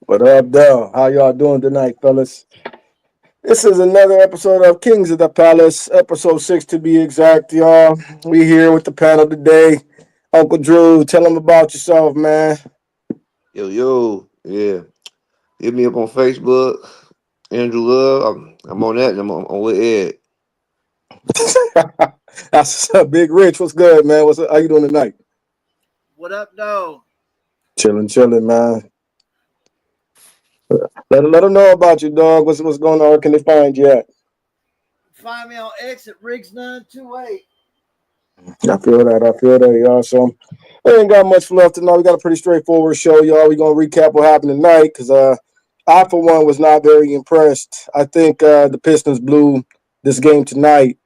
What up, Dell? How y'all doing tonight, fellas? This is another episode of Kings of the Palace, episode 6 to be exact, y'all. We here with the panel today. Uncle Drew, tell them about yourself, man. Yo, yeah. Hit me up on Facebook, Andrew Love. I'm on that, and I'm with Ed. That's Big Rich. What's good, man? What's up? How you doing tonight? What up, though? Chilling, man. Let them know about you, dog. What's going on? Where can they find you at? Find me on X at Riggs928. I feel that, y'all. So we ain't got much left tonight. We got a pretty straightforward show, y'all. We're gonna recap what happened tonight because I for one was not very impressed. I think the Pistons blew this game tonight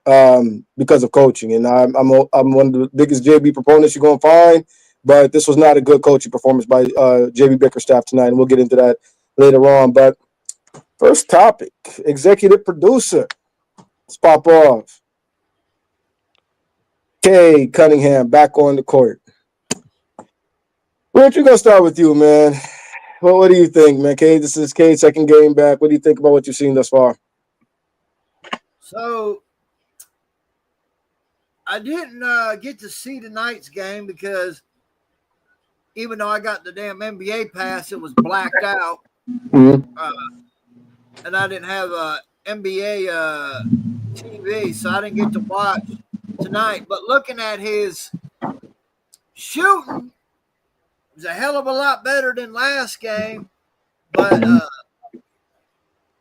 because of coaching, and I'm one of the biggest JB proponents you're gonna find. But this was not a good coaching performance by JB Bickerstaff tonight, and we'll get into that later on. But first topic: executive producer. Let's pop off. Kay Cunningham back on the court. Rich, we're gonna start with you, man. Well, what do you think, man? Kay, this is Kay's second game back. What do you think about what you've seen thus far? So, I didn't get to see tonight's game because even though I got the damn NBA pass, it was blacked out. Mm-hmm. And I didn't have NBA TV, so I didn't get to watch tonight. But looking at his shooting, it was a hell of a lot better than last game. But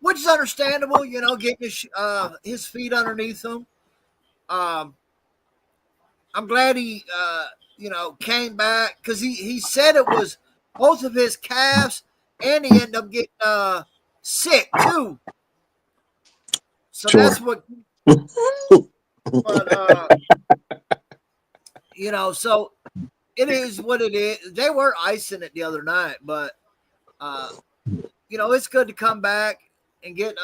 which is understandable, getting his feet underneath him. I'm glad he, came back because he said it was both of his calves, and he ended up getting sick too. So Sure. that's what. But so it is what it is. They were icing it the other night, but it's good to come back and get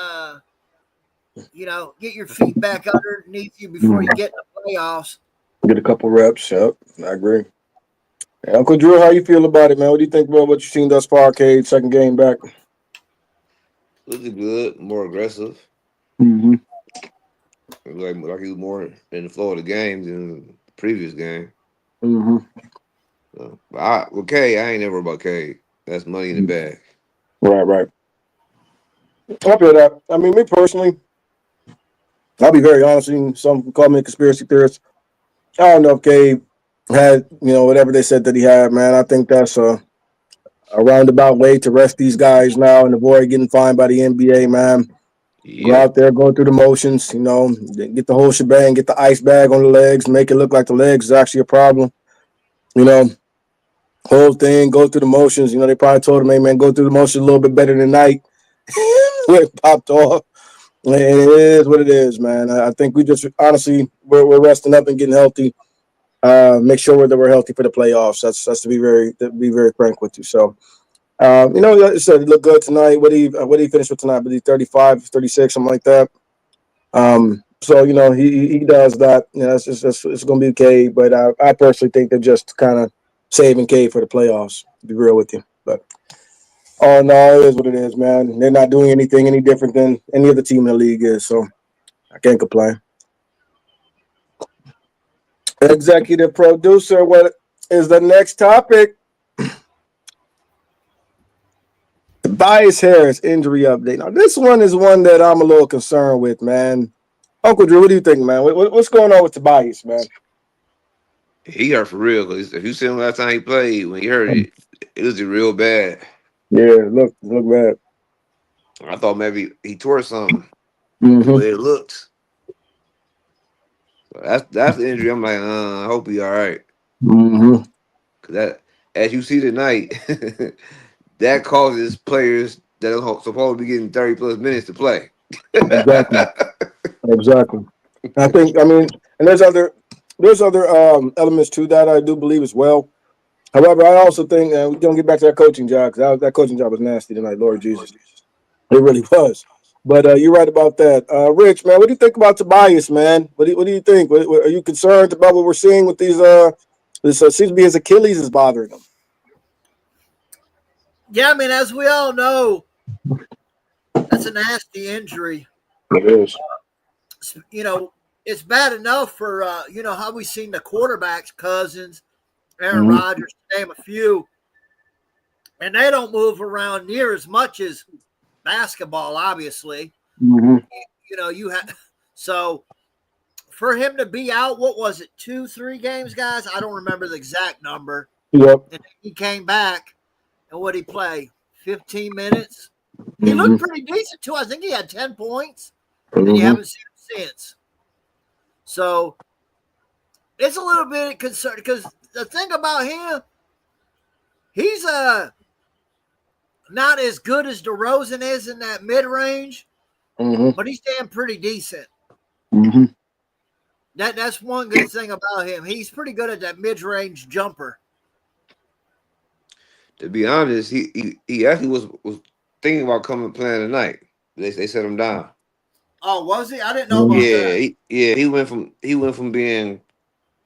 get your feet back underneath you before you get in the playoffs. Get a couple reps. Yep, I agree. Hey, Uncle Drew, how you feel about it, man? What do you think about what you've seen thus far, Kay? Second game back. Looking good, more aggressive. Mm-hmm. Like he was more in the flow of the game than the previous game. Mm-hmm. With K, I ain't never about K. That's money in the bag. Right. I feel that. I mean, me personally, I'll be very honest with you. Some call me a conspiracy theorist. I don't know if Gabe had, whatever they said that he had, man. I think that's a roundabout way to rest these guys now and avoid getting fined by the NBA, man. Go Yep. out there, go through the motions, get the whole shebang, get the ice bag on the legs, make it look like the legs is actually a problem. You know, whole thing, go through the motions. They probably told him, hey, man, go through the motions a little bit better tonight. It popped off. And it is what it is, man. I think we just, honestly, we're resting up and getting healthy. Make sure that we're healthy for the playoffs. That's to be very frank with you. So, like I said, he looked good tonight. What did he finish with tonight? But he 35, 36, something like that. So he does that. It's going to be K. But I personally think they're just kind of saving K for the playoffs. To be real with you, but oh no, it is what it is, man. They're not doing anything any different than any other team in the league is. So I can't complain. Executive producer, what is the next topic? Tobias Harris injury update. Now, this one is one that I'm a little concerned with, man. Uncle Drew, what do you think, man? What's going on with Tobias, man? He hurt for real. Cause if you seen him last time he played, when he hurt it, it was real bad. Yeah, look bad. I thought maybe he tore something. The Mm-hmm. way it looked. So that's the injury. I'm like, I hope he all right. Mm-hmm. Cause that, as you see tonight, that causes players that are supposed to be getting 30 plus minutes to play. Exactly. Exactly. I mean, and there's other elements to that I do believe as well. However, I also think we're gonna get back to that coaching job because that coaching job was nasty tonight. Lord Jesus, it really was. But you're right about that. Rich, man, what do you think about Tobias, man? What do you think? Are you concerned about what we're seeing with these? This seems to be his Achilles is bothering him. Yeah, I mean, as we all know, that's a nasty injury. It is. You know, it's bad enough for how we've seen the quarterbacks, Cousins, Aaron Mm-hmm. Rodgers, to name a few, and they don't move around near as much as basketball. Obviously, Mm-hmm. you have so for him to be out. What was it? 2, 3 games, guys? I don't remember the exact number. Yep. And he came back, and what he play? 15 minutes. He Mm-hmm. looked pretty decent too. I think he had 10 points, and you Mm-hmm. haven't seen him since. So it's a little bit concerned because the thing about him, he's not as good as DeRozan is in that mid range, Mm-hmm. but he's damn pretty decent. Mm-hmm. That's one good thing about him. He's pretty good at that mid range jumper. To be honest, he actually was thinking about coming playing tonight. They set him down. Oh, was he? I didn't know Mm-hmm. about Yeah, that. he went from being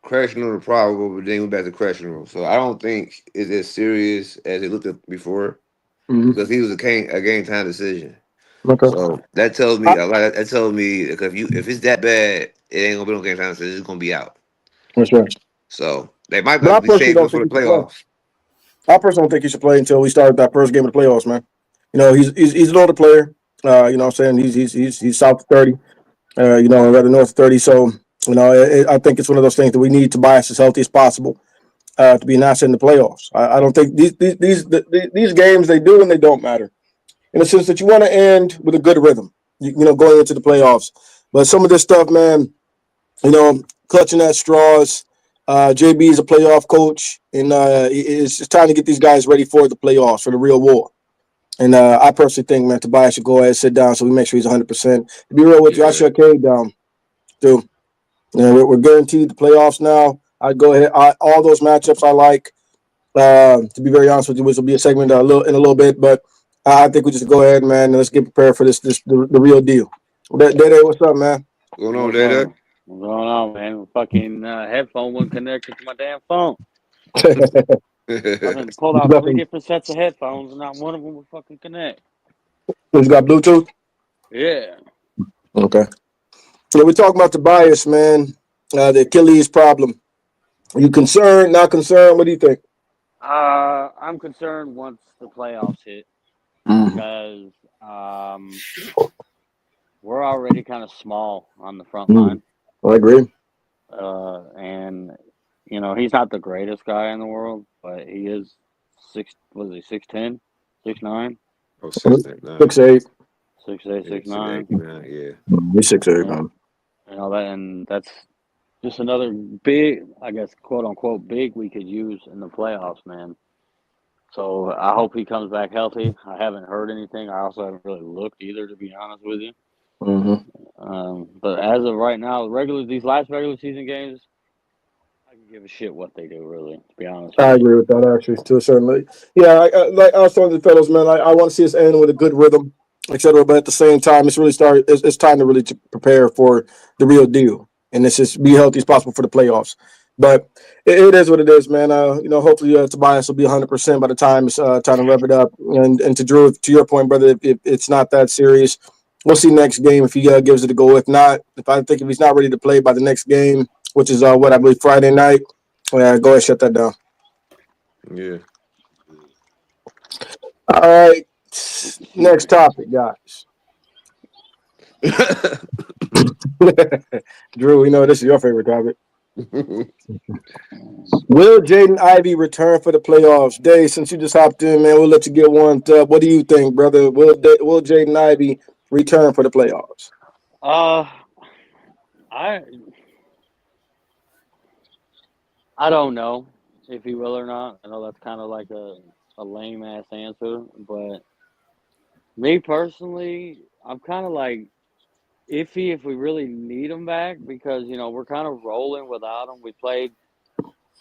crashing room to probable, but then he went back to crashing room. So I don't think it's as serious as it looked at before Mm-hmm. because he was a game time decision. Okay. So that tells I, me a lot. That tells me if it's that bad, it ain't gonna be no game time decision. It's gonna be out. that's right. So they might But I be personally saving don't him for think the he should play. playoffs. I personally don't think he should play until we start that first game of the playoffs, man. He's an older player. What I'm saying? He's south of 30. Rather north of 30. So, I think it's one of those things that we need Tobias as healthy as possible to be an asset in the playoffs. I don't think these games, they do and they don't matter in the sense that you want to end with a good rhythm, going into the playoffs. But some of this stuff, man, clutching at straws. JB is a playoff coach, and it's time to get these guys ready for the playoffs, for the real war. And I personally think, man, Tobias should go ahead and sit down so we make sure he's 100%. To be real with you, I Yeah, shut K down, too. We're guaranteed the playoffs now. I'd go ahead. All those matchups I like. To be very honest with you, which will be a segment in a little bit, but I think we just go ahead, man, and let's get prepared for the real deal. Dede, what's up, man? going on What's there? going What's going on, man? Fucking headphone wasn't connected to my damn phone. Fucking pulled You out got 3 different sets of headphones, and not one of them would fucking connect. you got Bluetooth? Yeah. Okay. Yeah, we're talking about Tobias, man. The Achilles problem. Are you concerned? Not concerned? What do you think? I'm concerned once the playoffs hit Mm, because we're already kind of small on the front mm, line, I agree. and he's not the greatest guy in the world, but he is six. Was he 6'10", 6'9", Oh, 6'9". 6'8". 6'8", Yeah, 6'9"? Yeah. He's 6'8", Yeah, man. and that's just another big, I guess, quote unquote, big we could use in the playoffs, man. So I hope he comes back healthy. I haven't heard anything. I also haven't really looked either, to be honest with you. Mm-hmm. But as of right now, these last regular season games, I can give a shit what they do, really, to be honest I with you. agree with that, actually, to a certain degree. Yeah, like I was telling the fellows, man, I want to see us end with a good rhythm, etc. But at the same time, it's time to really prepare for the real deal, and it's just be healthy as possible for the playoffs. But it is what it is, man. Hopefully Tobias will be 100% by the time it's time to wrap it up. And to Drew, to your point, brother, if it's not that serious, we'll see next game if he gives it a go. If not, if he's not ready to play by the next game, which is what I believe Friday night, go ahead and shut that down. Yeah. All right. Next topic, guys. Drew, we know this is your favorite topic. Will Jaden Ivey return for the playoffs? Dave, since you just hopped in, man, we'll let you get one up. What do you think, brother? Will Jaden Ivey return for the playoffs? Uh, I I don't know if he will or not. I know that's kind of like a lame ass answer, but me personally, I'm kind of like iffy if we really need him back because we're kind of rolling without him. We played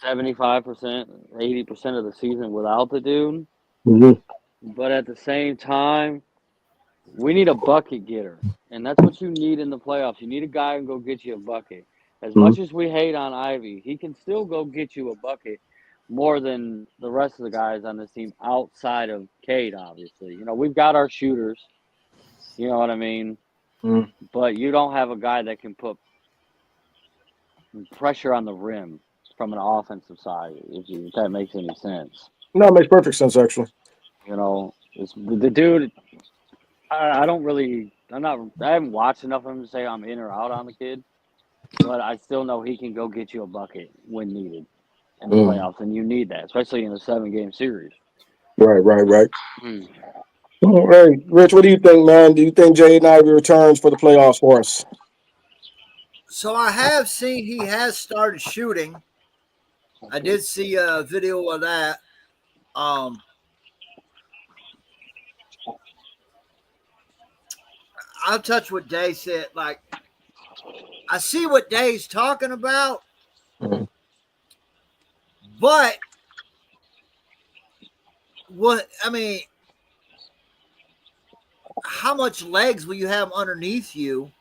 75%, 80% of the season without the dude, Mm-hmm. but at the same time, we need a bucket getter, and that's what you need in the playoffs. You need a guy who can go get you a bucket. As much as we hate on Ivy, he can still go get you a bucket. more than the rest of the guys on this team outside of Cade, obviously. We've got our shooters, you know what I mean? Mm. But you don't have a guy that can put pressure on the rim from an offensive side, if that makes any sense. No, it makes perfect sense, actually. The dude, I haven't watched enough of him to say I'm in or out on the kid, but I still know he can go get you a bucket when needed in the playoffs, and you need that, especially in a 7-game series. Right. All right, Rich, what do you think, man? Do you think Jaden Ivey returns for the playoffs for us? So I have seen he has started shooting. I did see a video of that. I'll touch what Day said. Like, I see what Day's talking about, but how much legs will you have underneath you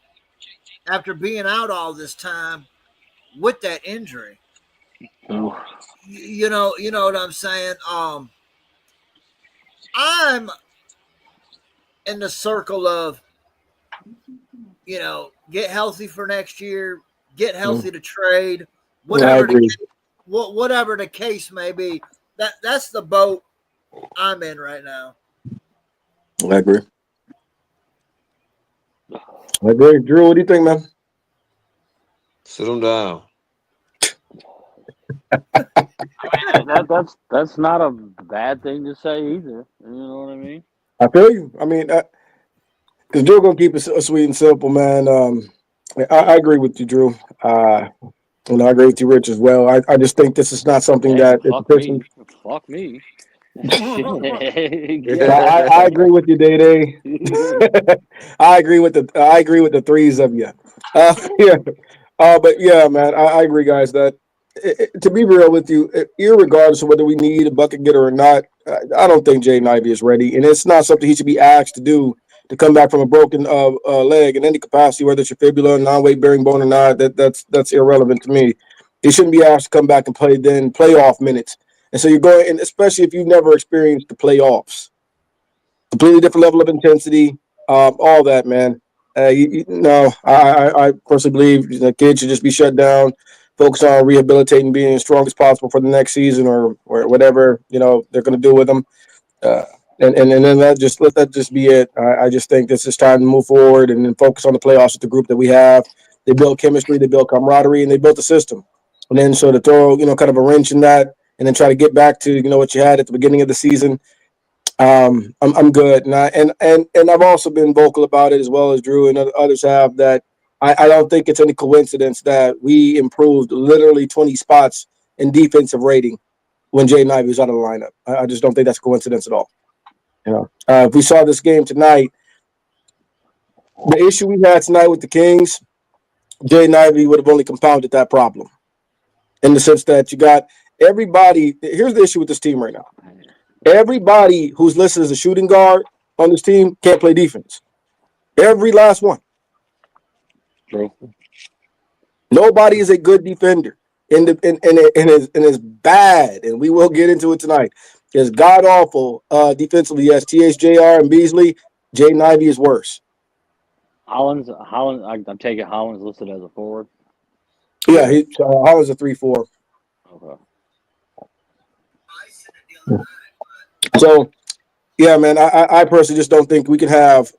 after being out all this time with that injury? You know what I'm saying? I'm in the circle of, get healthy for next year, get healthy to trade, I agree. whatever the case may be. That's the boat I'm in right now. I agree. Drew, what do you think, man? Sit him down. That's not a bad thing to say either. You know what I mean? I feel you. I mean, because Drew gonna keep it sweet and simple, man. I agree with you, Drew. I agree with you, Rich, as well. I just think this is not something that it's Pistons. Fuck me. I agree with you, Day. I agree with the threes of you. Yeah. But yeah, man, I agree, guys. That to be real with you, irregardless of whether we need a bucket getter or not, I don't think Jaden Ivey is ready, and it's not something he should be asked to do to come back from a broken leg in any capacity, whether it's your fibula, non-weight bearing bone or not. That's irrelevant to me. He shouldn't be asked to come back and play playoff minutes. And so you're going, and especially if you've never experienced the playoffs, completely different level of intensity, all that, man. No, I personally believe the kid should just be shut down, focus on rehabilitating, being as strong as possible for the next season or whatever they're going to do with them. Uh, and then let that just be it. I just think this is time to move forward and then focus on the playoffs with the group that we have. They build chemistry, they build camaraderie, and they built a system. And then so to throw kind of a wrench in that, and then try to get back to what you had at the beginning of the season. I'm good, and I've also been vocal about it as well as Drew and others have that I don't think it's any coincidence that we improved literally 20 spots in defensive rating when Jaden Ivey was out of the lineup. I just don't think that's a coincidence at all. If we saw this game tonight, the issue we had tonight with the Kings, Jaden Ivey would have only compounded that problem in the sense that you got everybody. Here's the issue with this team right now. Everybody who's listed as a shooting guard on this team can't play defense. Every last one. True. Nobody is a good defender. And is bad, and we will get into it tonight. Is god awful defensively. Yes, THJR and Beasley. Jaden Ivey is worse. Holland. I'm taking Holland's listed as a forward. Yeah, Holland's a 3-4. Okay. So, yeah, man, I personally just don't think we can have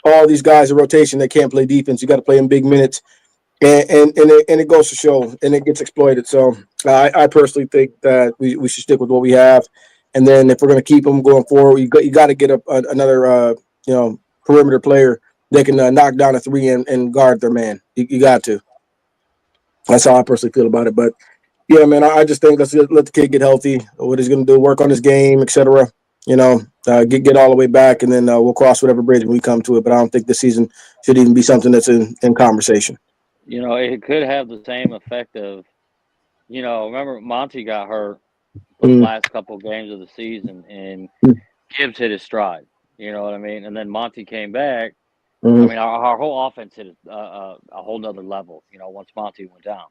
all these guys in rotation that can't play defense. You got to play in big minutes, and it goes to show, and it gets exploited. So I personally think that we should stick with what we have, and then if we're going to keep them going forward, you got to get another perimeter player that can knock down a three and guard their man. You got to. That's how I personally feel about it. But yeah, man, I just think let's let the kid get healthy. What he's going to do, work on his game, etc. Get all the way back, and then we'll cross whatever bridge when we come to it. But I don't think this season should even be something that's in conversation. It could have the same effect of, remember Monty got hurt the last couple of games of the season, and Gibbs hit his stride. You know what I mean? And then Monty came back. I mean, our whole offense hit a whole nother level. Once Monty went down.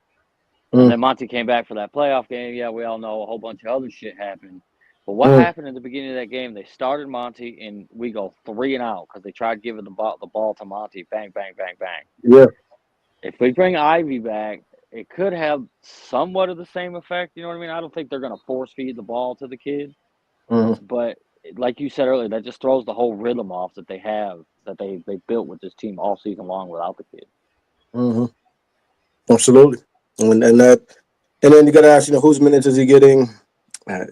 And then Monty came back for that playoff game. Yeah, we all know a whole bunch of other shit happened. But what happened in the beginning of that game? They started Monty, and we go 3 and out because they tried giving the ball to Monty. Bang, bang, bang, bang. Yeah. If we bring Ivy back, it could have somewhat of the same effect. You know what I mean? I don't think they're going to force feed the ball to the kid. But like you said earlier, that just throws the whole rhythm off that they have, that they built with this team all season long without the kid. Absolutely. And then you got to ask, whose minutes is he getting? I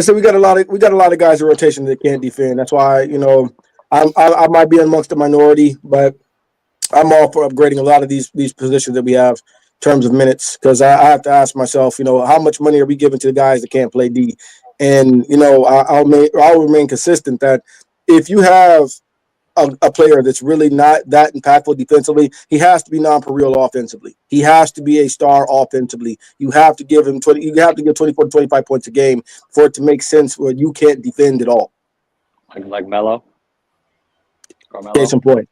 said we got a lot of guys in rotation that can't defend. That's why I might be amongst the minority, but I'm all for upgrading a lot of these positions that we have in terms of minutes, because I have to ask myself, how much money are we giving to the guys that can't play D? And I'll remain consistent that if you have a player that's really not that impactful defensively, he has to be non-perennial offensively. He has to be a star offensively. You have to give him 20. You have to give 24 to 25 points a game for it to make sense where you can't defend at all. Like Melo. Case in point.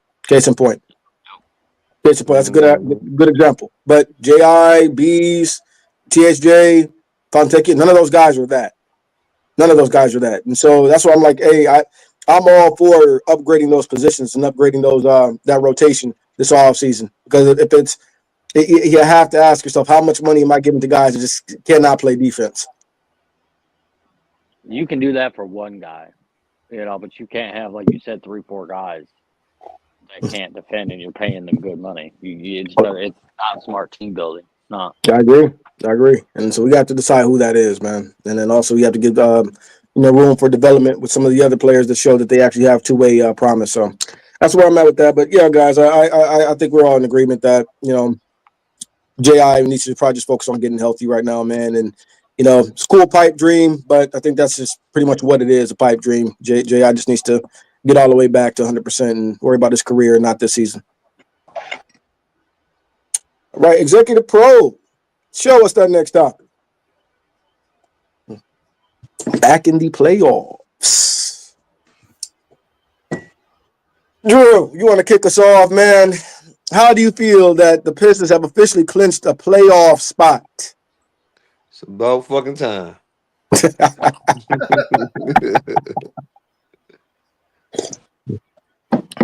That's a good example. But J.I., Bees, THJ, Fontecchio, none of those guys were that. And so that's why I'm like, hey, I'm all for upgrading those positions and upgrading those that rotation this offseason. Because if you have to ask yourself, how much money am I giving to guys that just cannot play defense? You can do that for one guy, but you can't have, like you said, 3-4 guys that can't defend, and you're paying them good money. It's not smart team building. It's not. I agree. And so we got to decide who that is, man. And then also we have to give room for development with some of the other players that show that they actually have two-way promise. So that's where I'm at with that. But yeah, guys, I think we're all in agreement that J.I. needs to probably just focus on getting healthy right now, man. And school pipe dream, but I think that's just pretty much what it is, a pipe dream. J.I. just needs to get all the way back to 100% and worry about his career, not this season. All right, Executive Pro, show us that next topic. Back in the playoffs. Drew, you want to kick us off, man? How do you feel that the Pistons have officially clinched a playoff spot? It's about fucking time.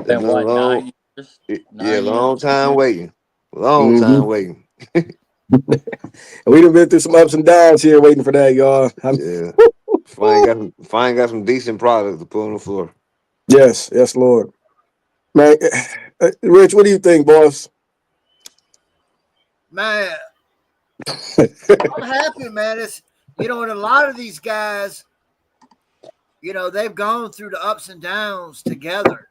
Been what, 9 years? Long time waiting. Long time waiting. We done been through some ups and downs here waiting for that, y'all. Yeah. Fine got some decent product to put on the floor. Yes, Lord. Man, Rich, what do you think, boss? Man, I'm happy, man. It's and a lot of these guys, they've gone through the ups and downs together.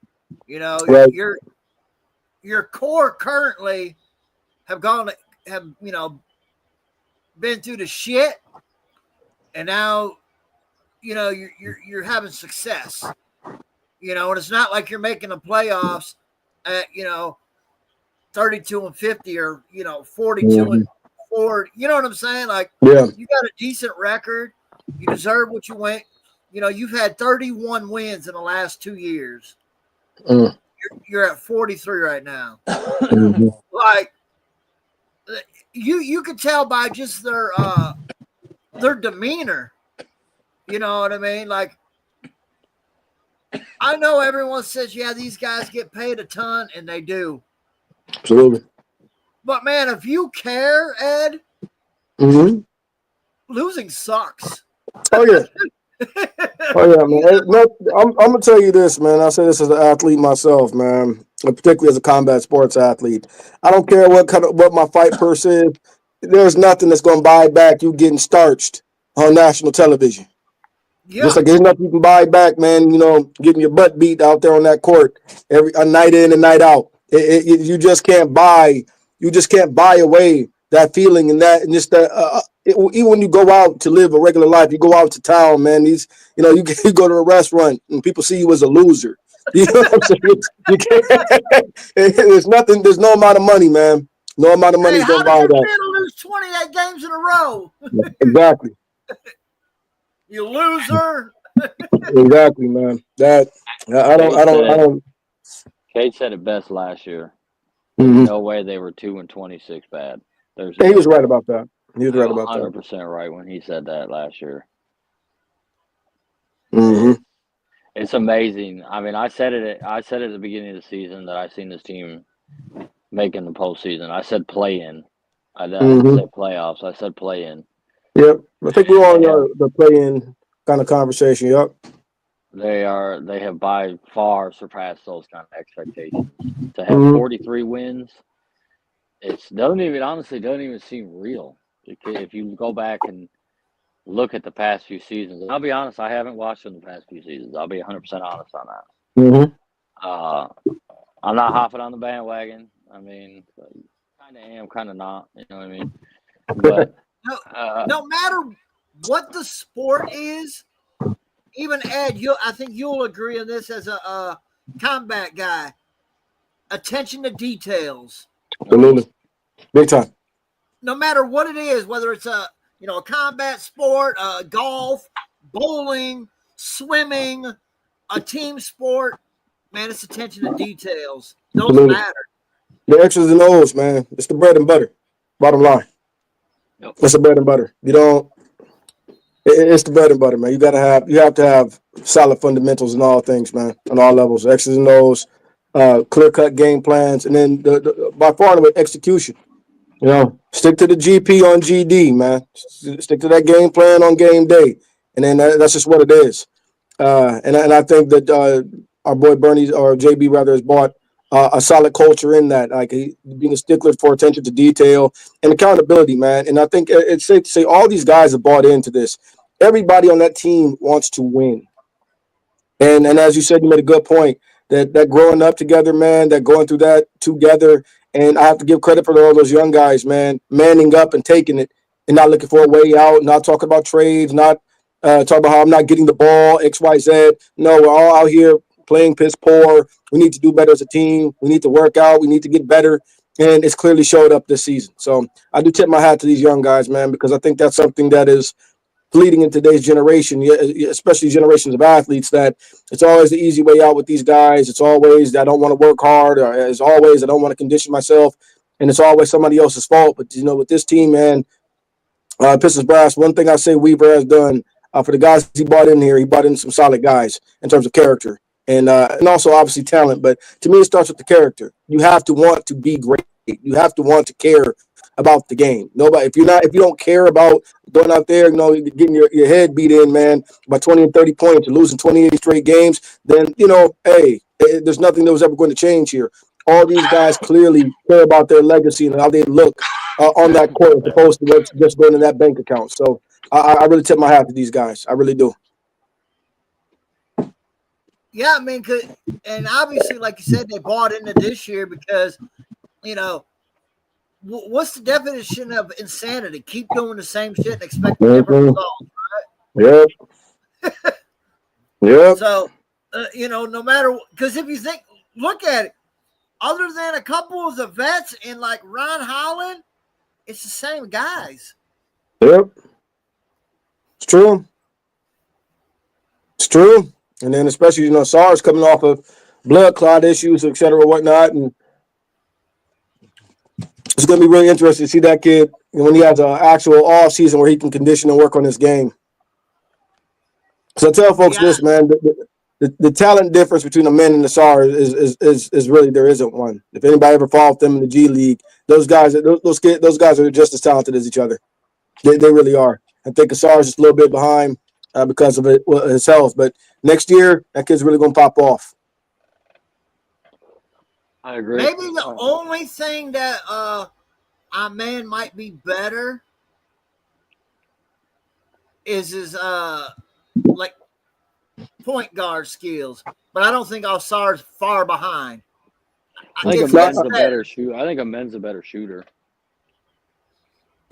Right. Your core currently have been through the shit, and now you're having success. And it's not like you're making the playoffs at 32 and 50 or 42 and 4. You know what I'm saying? Like, yeah, you got a decent record. You deserve what you went. You've had 31 wins in the last 2 years. You're at 43 right now. Like, you could tell by just their demeanor. You know what I mean? Like, I know everyone says, yeah, these guys get paid a ton, and they do. Absolutely. But, man, if you care, Ed, losing sucks. Oh, yeah. Man. I'm going to tell you this, man. I say this as an athlete myself, man, particularly as a combat sports athlete. I don't care what my fight purse is. There's nothing that's going to buy back you getting starched on national television. Yeah. Just like there's nothing you can buy back, man, getting your butt beat out there on that court a night in and night out. You just can't buy away that feeling and just that. Even when you go out to live a regular life, you go out to town, man. You go to a restaurant and people see you as a loser. You know what I'm saying? You can't. There's no amount of money, man. No amount of money is gonna buy that. How did you lose 28 games in a row? Exactly. You loser. Exactly, man. That I don't. Kate said it best last year. There's no way they were 2-26 bad. There's And he was no right about that. He was right about that. 100% right when he said that last year. Mm-hmm. It's amazing. I mean, I said it at the beginning of the season that I seen this team making the postseason. I said play in. I didn't Mm-hmm. say playoffs. I said play in. Yep. I think we're all And in the play-in kind of conversation. Yep. they have by far surpassed those kind of expectations. To have Mm-hmm. 43 wins, doesn't even seem real. If you go back and look at the past few seasons, and I'll be honest, I haven't watched them the past few seasons. I'll be 100% honest on that. Mm-hmm. I'm not hopping on the bandwagon. I mean, kind of am, kind of not. You know what I mean? But no matter what the sport is, even Ed, I think you'll agree on this as a combat guy. Attention to details. Absolutely. Big time. No matter what it is, whether it's a combat sport, golf, bowling, swimming, a team sport, man, it's attention to details. Those Absolutely. matter. The X's and O's, man. It's the bread and butter. Bottom line. Yep. It's the bread and butter. It's the bread and butter, man. You have to have solid fundamentals in all things, man, on all levels. X's and O's, clear-cut game plans, and then by far the execution. Stick to the GP on GD, man. Stick to that game plan on game day, and then that's just what it is. And I think that our boy Bernie or JB rather has bought a solid culture in that, like being a stickler for attention to detail and accountability, man. And I think it's safe to say all these guys have bought into this. Everybody on that team wants to win. And as you said, you made a good point that growing up together, man, that going through that together. And I have to give credit for all those young guys, man, manning up and taking it and not looking for a way out, not talking about trades, not talking about how I'm not getting the ball, X, Y, Z. No, we're all out here playing piss poor. We need to do better as a team. We need to work out. We need to get better. And it's clearly showed up this season. So I do tip my hat to these young guys, man, because I think that's something that is leading in today's generation, especially generations of athletes, that it's always the easy way out with these guys. It's always that I don't want to work hard, or it's always I don't want to condition myself, and it's always somebody else's fault. But with this team, man, Pistons brass, one thing I say Weaver has done for the guys he brought in here, he brought in some solid guys in terms of character and also obviously talent. But to me, it starts with the character. You have to want to be great. You have to want to care about the game. If you don't care about going out there, getting your head beat in, man, by 20 and 30 points and losing 28 straight games, then hey, there's nothing that was ever going to change here. All these guys clearly care about their legacy and how they look on that court as opposed to what's just going in that bank account. So I really tip my hat to these guys. I really do. Yeah, I mean, and obviously, like you said, they bought into this year because, what's the definition of insanity? Keep doing the same shit and expect different results, right? Yep. Yep. So, no matter, because if you look at it, other than a couple of the vets and like Ron Holland, it's the same guys. Yep. It's true. It's true. And then especially, SARS coming off of blood clot issues, et cetera, whatnot. And it's going to be really interesting to see that kid when he has an actual off season where he can condition and work on his game. So I tell folks this, man, the talent difference between the men and the SARS is really, there isn't one. If anybody ever followed them in the G League, those guys are just as talented as each other. They really are. I think Asar is just a little bit behind because of his health. But next year, that kid's really going to pop off. I agree. Maybe the only thing that our man might be better is his like point guard skills. But I don't think Asar's far behind. I think a men's a better shooter. I think a men's a better shooter.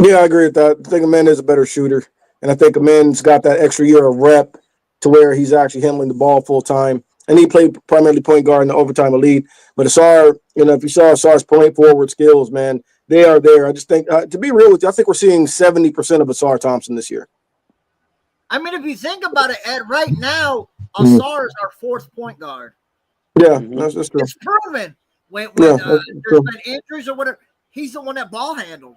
Yeah, I agree with that. I think a man is a better shooter. And I think a man's got that extra year of rep to where he's actually handling the ball full time. And he played primarily point guard in the overtime elite. But Asar, if you saw Asar's point forward skills, man, they are there. I just think, to be real with you, I think we're seeing 70% of Asar Thompson this year. I mean, if you think about it, right now, Asar is our fourth point guard. Yeah, that's true. It's proven when there's been injuries or whatever, he's the one that ball handled.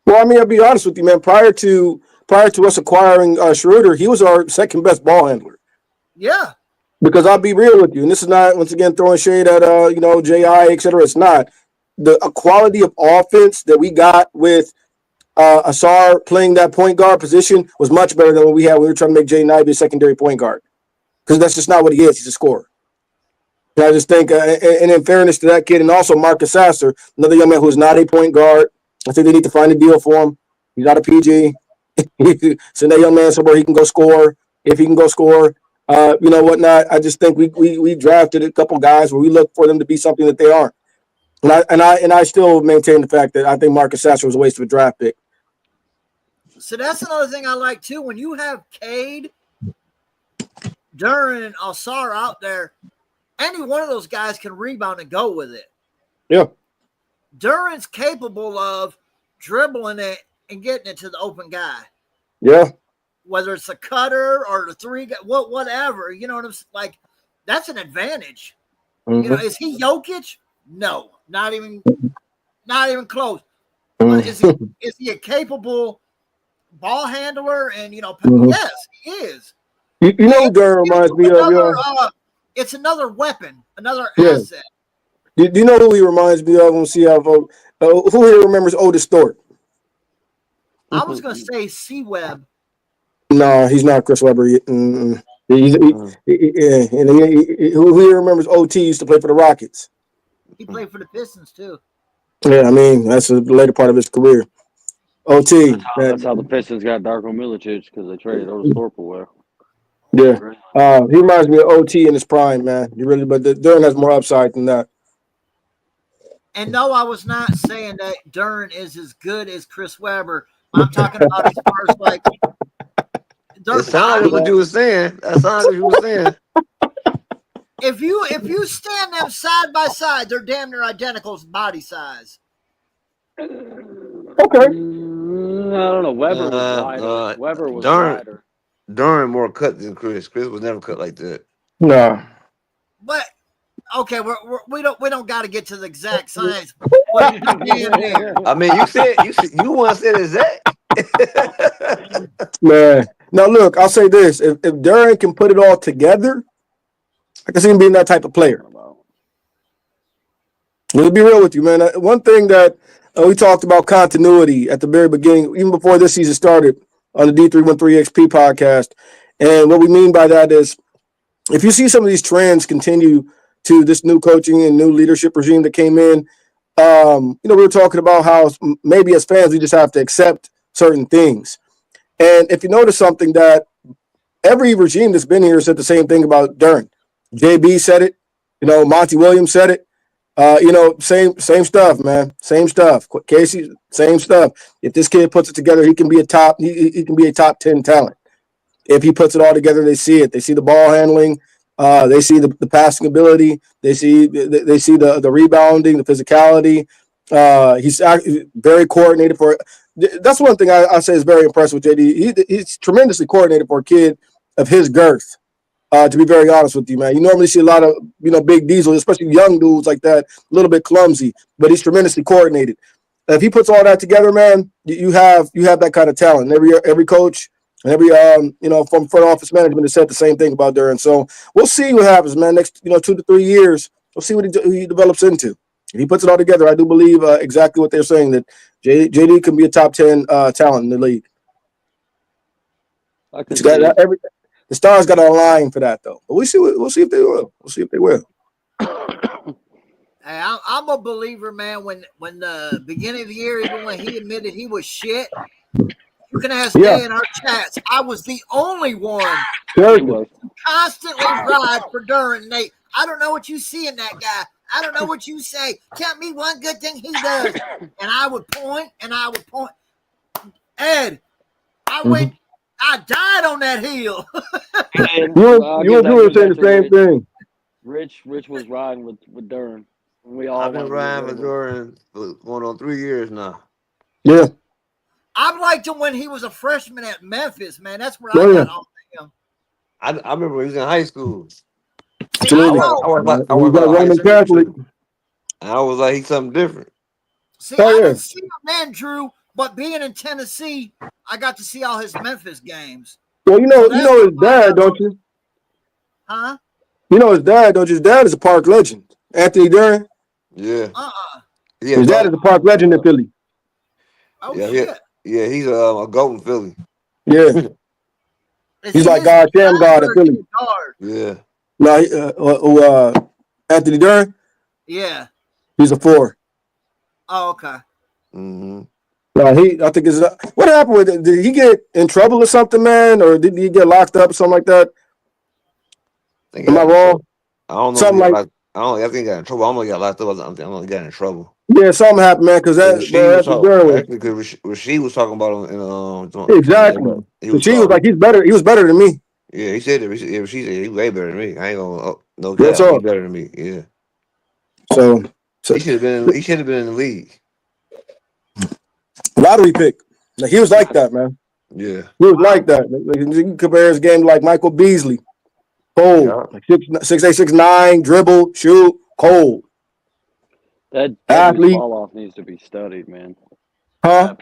Well, I mean, I'll be honest with you, man. Prior to us acquiring Schroeder, he was our second best ball handler. Yeah. Because I'll be real with you, and this is not once again throwing shade at JI, et cetera. It's not the quality of offense that we got with Asar playing that point guard position was much better than what we had when we were trying to make Jay Knight be a secondary point guard. Because that's just not what he is. He's a scorer. And I just think, and in fairness to that kid, and also Marcus Sasser, another young man who is not a point guard, I think they need to find a deal for him. He's not a PG. Send that young man somewhere he can go score. If he can go score, whatnot. I just think we drafted a couple guys where we look for them to be something that they aren't. And I still maintain the fact that I think Marcus Sasser was a waste of a draft pick. So that's another thing I like too. When you have Cade, Duren, and Alsar out there, any one of those guys can rebound and go with it. Yeah. Duren's capable of dribbling it and getting it to the open guy. Yeah. Whether it's a cutter or the three guy, whatever, you know what I'm saying? Like, that's an advantage. Mm-hmm. Is he Jokic? No, not even close. But is he a capable ball handler? And yes, he is. You know who Duren reminds me of? It's another weapon, another asset. Do you know who he reminds me of? We'll see how who here remembers Otis Thorpe? I was going to say C-Web. No, he's not Chris Webber. Who here remembers OT used to play for the Rockets? He played for the Pistons too. Yeah, I mean that's the later part of his career. OT. That's how the Pistons got Darko Milicic because they traded Otis Thorpe away. Yeah, he reminds me of OT in his prime, man. But Duren has more upside than that. And no, I was not saying that Duren is as good as Chris Webber. I'm talking about as far as like. It sounded like what you were saying. That sounded like you were saying. If you stand them side by side, they're damn near identical body size. Okay. I don't know. Weber was wider. Weber was wider. Duren more cut than Chris. Chris was never cut like that. No. But okay, we don't got to get to the exact science. But I mean, you want to say exact. Man. Now look, I'll say this: if Duren can put it all together, I can see him being that type of player. We'll be real with you, man. One thing that we talked about continuity at the very beginning, even before this season started, on the D313XP podcast, and what we mean by that is, if you see some of these trends continue to this new coaching and new leadership regime that came in, we were talking about how maybe as fans we just have to accept certain things. And if you notice something, that every regime that's been here said the same thing about Duren. JB said it. Monty Williams said it. Same stuff, man. Same stuff. Casey, same stuff. If this kid puts it together, he can be a top. He can be a top 10 talent. If he puts it all together, they see it. They see the ball handling. They see the passing ability. They see the rebounding, the physicality. He's very coordinated for. That's one thing I say is very impressive with JD. He's tremendously coordinated for a kid of his girth. To be very honest with you, man, you normally see a lot of big diesels, especially young dudes like that, a little bit clumsy, but he's tremendously coordinated. If he puts all that together, man, you have that kind of talent. Every coach and every from front office management has said the same thing about Duren. So we'll see what happens, man. Next 2 to 3 years, we'll see what he develops into. If he puts it all together, I do believe exactly what they're saying, that JD can be a top 10 talent in the league. The stars got to align for that, though. But we'll see if they will. We'll see if they will. Hey, I'm a believer, man. When the beginning of the year, even when he admitted he was shit, you can ask Day in our chats. I was the only one who constantly ride for Duren. Nate, I don't know what you see in that guy. I don't know what you say. Tell me one good thing he does. And I would point. Ed, I died on that hill. You were saying the same thing. Rich was riding with Duren. I've been riding with Duren for going on 3 years now. Yeah. I liked him when he was a freshman at Memphis, man. That's where I got on him. I remember when he was in high school. See, I was Catholic. I was like, he's something different. See, I didn't see him then, Drew, But being in Tennessee, I got to see all his Memphis games. Well, So you that's know his what my dad, don't you? Huh? You know his dad, don't you? His dad is a park legend. Anthony Duran. Yeah. Yeah, His dad is a park legend in Philly. Oh, yeah, shit. he's a goat in Philly. Yeah. Is He's he like his God, Sham guard God in or Philly. his guard? Yeah. No, Anthony Duran, Yeah. he's a 4. Oh, okay. Mm-hmm. I think it's what happened with it? Did he get in trouble or something, man? Or did he get locked up or something like that? Am I wrong? I don't know if Something he got like locked. I think he got in trouble. I don't know if he got locked up. I don't know if he got in trouble. yeah, something happened, man. Because that Rasheed was Anthony Duran was actually because Rasheed was talking about him exactly. he So was she was like, calling. he's better. He was better than me. Yeah, he said that. Rasheed said he way better than me. I ain't gonna no That's cap. He all. better than me. Yeah. So He should have been. He should have been in the league. lottery pick. Like he was like that, man. Yeah. He was like that. Like, you can compare his game to like Michael Beasley. Cold. Yeah. Like 6'8", 6'9", dribble, shoot, cold. That Athlete. fall off needs to be studied, man. Huh?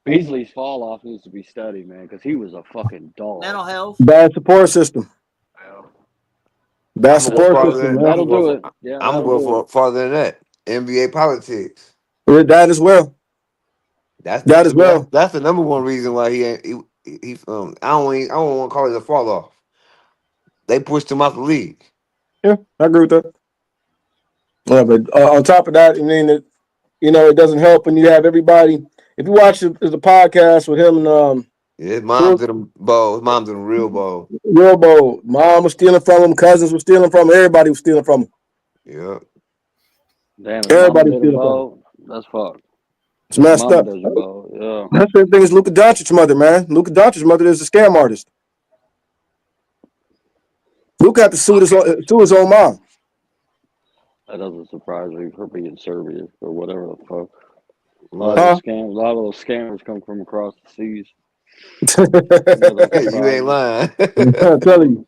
Beasley's fall off needs to be studied, man, because he was a fucking dog. Mental health. Bad support system. Bad support system, man. That'll do it. Yeah, I'm gonna go for farther than that. NBA politics. That as well. That's That as well. That's the number one reason why he ain't. He I don't want to call it a fall off. They pushed him out the league. Yeah, I agree with that. Yeah, but on top of that, I mean, it doesn't help when you have everybody. If you watch the podcast with him and his mom did him bowl. His mom did him real bowl. Real bowl. Mom was stealing from him. Cousins were stealing from him. Everybody was stealing from him. Yeah. Damn, everybody was stealing from him. That's fucked. It's messed up. Yeah. That's the thing is Luka Doncic's mother, man. Luka Doncic's mother is a scam artist. Luka had to sue his own mom. That doesn't surprise me for being Serbian or whatever the fuck. A lot of those scammers come from across the seas. You ain't lying. I'm telling you.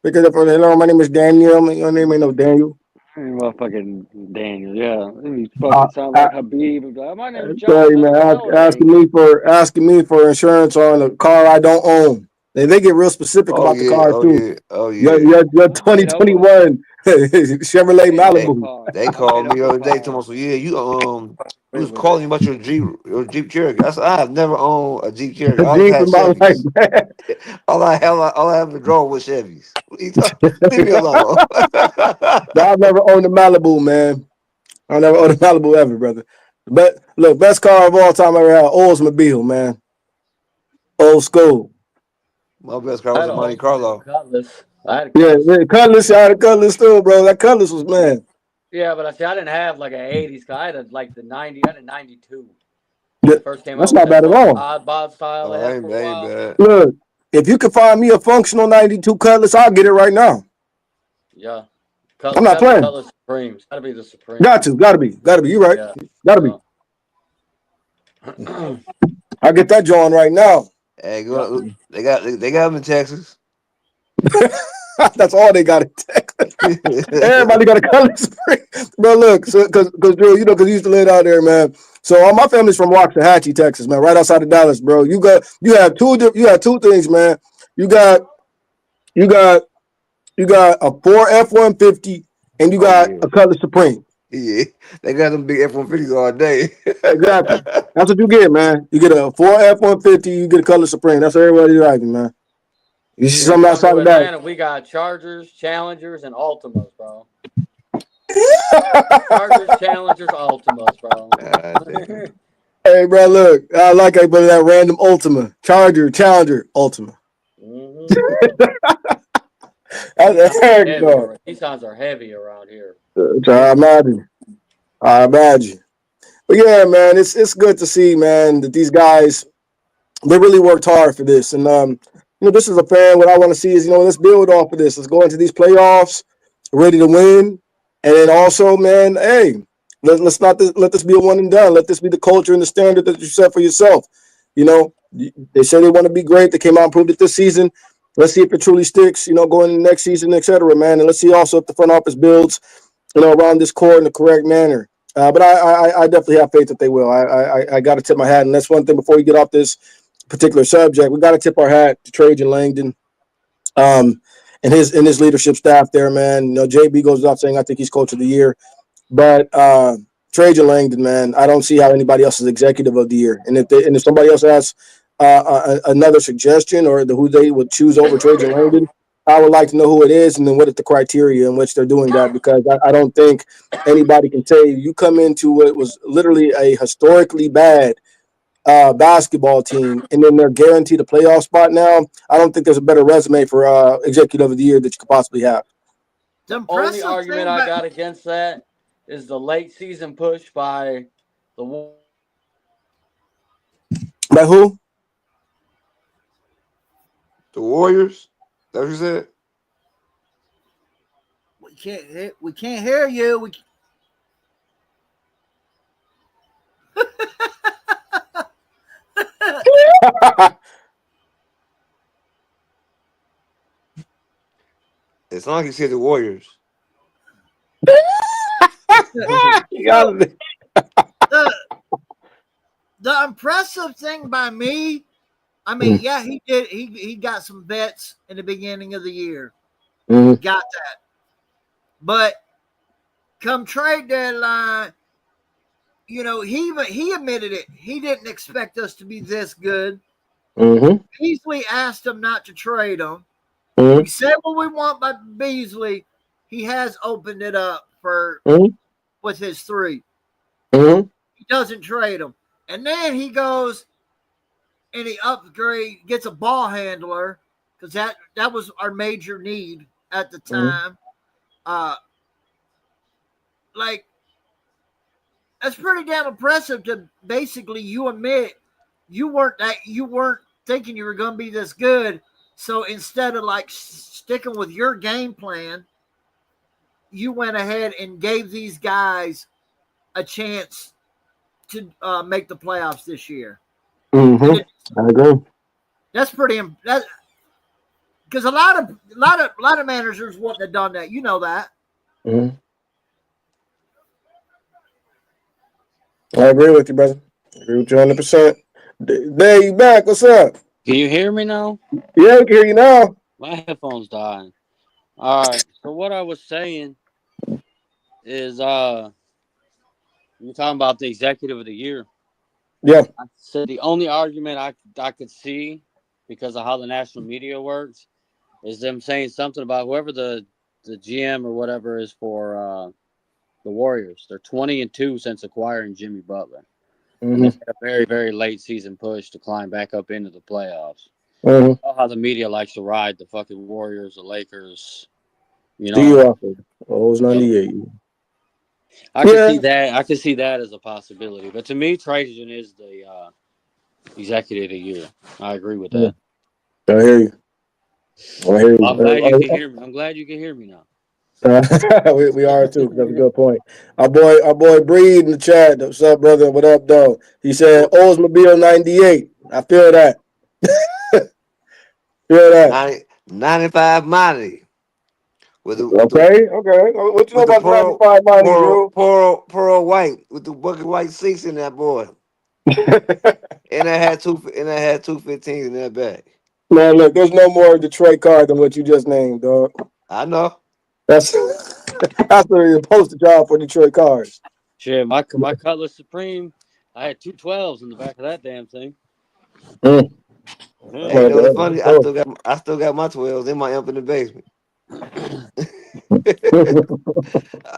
Because hello, my name is Daniel. My name ain't no Daniel. Motherfucking Daniel, yeah. He fucking sound like Habib. My name is John. Sorry, man. Asking me for insurance on a car I don't own. They get real specific about the car too. Your 2021 Chevrolet Malibu. They called me the other day. Told me, yeah, you was calling about your Jeep Cherokee. I said, I have never owned a Jeep Cherokee. I Jeep in my life, man. all I have to draw with Chevys. Leave me alone. I've never owned a Malibu, man. I never owned a Malibu ever, brother. But look, best car of all time I ever had, Oldsmobile, man. Old school. My best car was a Monte Carlo. Cutlass. Cutlass. I had a Cutlass too, bro. That Cutlass was, man. Yeah, but I didn't have like an 80s car. I had like the 90. I had a 92. Yeah, First came that's out not bad at all. Odd bod style. That ain't bad. Look, if you could find me a functional 92 Cutlass, I'll get it right now. Yeah. I'm not playing. Cutlass Supremes. Gotta be the Supreme. Gotta be. You're right. Yeah. Gotta be. I'll get that John right now. Hey, they got them in Texas. That's all they got in Texas. Everybody got a Cutlass Supreme. Bro, look, because Drew, because you used to live out there, man. So all my family's from Waxahachie, Texas, man, right outside of Dallas, bro. You have two things, man. You got a Ford F-150 and you got a Cutlass Supreme. Yeah, they got them big F-150s all day. Exactly. That's what you get, man. You get a Ford F-150, you get a Cutlass Supreme. That's everybody driving, man. You see something outside of that? We got Chargers, Challengers, and Altimas, bro. Chargers, Challengers, Altimas, bro. Hey, bro, look. I like how you put that random Ultima. Challenger, Ultima. These sounds are heavy around here. I imagine. But yeah, man, it's good to see, man, that these guys, they really worked hard for this. And this is a fan. What I want to see is, let's build off of this. Let's go into these playoffs ready to win. And then also, man, hey, let's not let this be a one and done. Let this be the culture and the standard that you set for yourself. They say they want to be great. They came out and proved it this season. Let's see if it truly sticks, going into next season, et cetera, man. And let's see also if the front office builds, around this core in the correct manner. But I definitely have faith that they will. I got to tip my hat, and that's one thing before we get off this particular subject. We got to tip our hat to Trajan Langdon, and his leadership staff there, man. You know, JB goes without saying I think he's coach of the year, but Trajan Langdon, man, I don't see how anybody else is executive of the year. And if somebody else has another suggestion or who they would choose over Trajan Langdon, I would like to know who it is and then what is the criteria in which they're doing that, because I don't think anybody can say you come into what was literally a historically bad basketball team and then they're guaranteed a playoff spot now. I don't think there's a better resume for executive of the year that you could possibly have. The Only impressive argument thing I about- got against that is the late season push by the By who? The Warriors? Is that what you said? we can't hear you. It's not like you said the Warriors. You got it. The impressive thing by me, I mean, yeah, he did. He got some vets in the beginning of the year. Mhm. Got that. But come trade deadline, you know, he admitted it. He didn't expect us to be this good. Mhm. Beasley asked him not to trade him. Mhm. We said what we want by Beasley. He has opened it up for Mhm. with his three. Mhm. He doesn't trade him. And then he goes and he gets a ball handler, because that was our major need at the time. Like, that's pretty damn impressive to basically you admit you weren't thinking you were going to be this good. So instead of like sticking with your game plan, you went ahead and gave these guys a chance to make the playoffs this year. Mhm. I agree. That's pretty. Because a lot of managers wouldn't have done that. You know that. Mhm. I agree with you, brother. I agree with you 100%. There you back. What's up? Can you hear me now? Yeah, we can hear you now. My headphones died. All right. So what I was saying is, you're talking about the executive of the year. Yeah. I said the only argument I could see, because of how the national media works, is them saying something about whoever the GM or whatever is for the Warriors. They're 20-2 since acquiring Jimmy Butler, and Mhm. they had a very, very late season push to climb back up into the playoffs. Mhm. You know how the media likes to ride the fucking Warriors, the Lakers. You Do you know, offer? Oh, it's 98. I can Yeah. see that. I can see that as a possibility. But to me, Trajan is the executive of the year. I agree with that. I hear you. I hear I'm glad you you. can hear me. I'm glad you can hear me now. We are too. That's a good point. Our boy Breed in the chat. What's up, brother? What up, though? He said Oldsmobile 98. I feel that. Feel that. 95 Monty. With the Okay. What you know with the about 95 mining, Drew? pearl white with the bucket white seats in that boy. And I had 215s in that bag. Man, look, there's no more Detroit car than what you just named, dog. I know. That's the poster job for Detroit cars. Shit, my Cutlass Supreme, I had 212s in the back of that damn thing. Mm. Yeah. Hey, you know what's funny? I still got my 12s in my amp in the basement.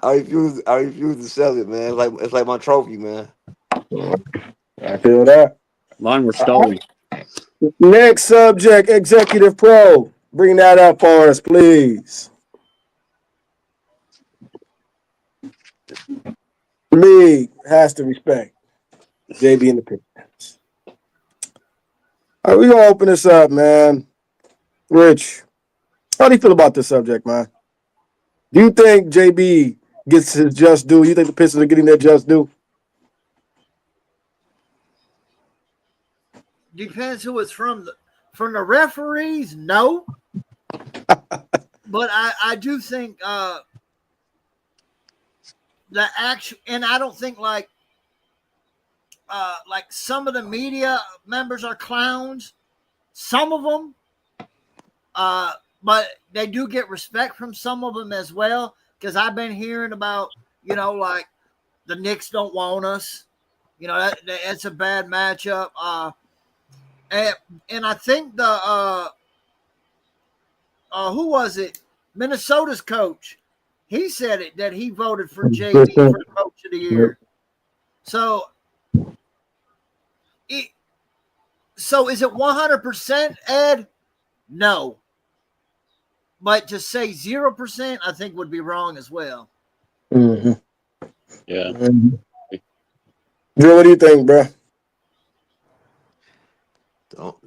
I refuse to sell it, man. It's like my trophy, man. I feel that. Mine were stolen. Next subject, Executive Pro. Bring that up for us, please. League has to respect JB and the Pistons. All right, we're going to open this up, man. Rich, how do you feel about this subject, man? Do you think JB gets his just due? You think the Pistons are getting their just due? Depends who it's from. From the referees, no. But I do think the actual, and I don't think like some of the media members are clowns. Some of them, but they do get respect from some of them as well. Because I've been hearing about, like the Knicks don't want us. That's a bad matchup. And I think the who was it? Minnesota's coach. He said it that he voted for JB for Coach of the Year. So, is it 100%, Ed? No. But to say 0%, I think would be wrong as well. Mm-hmm. Yeah. Mm-hmm. Joe, what do you think, bro?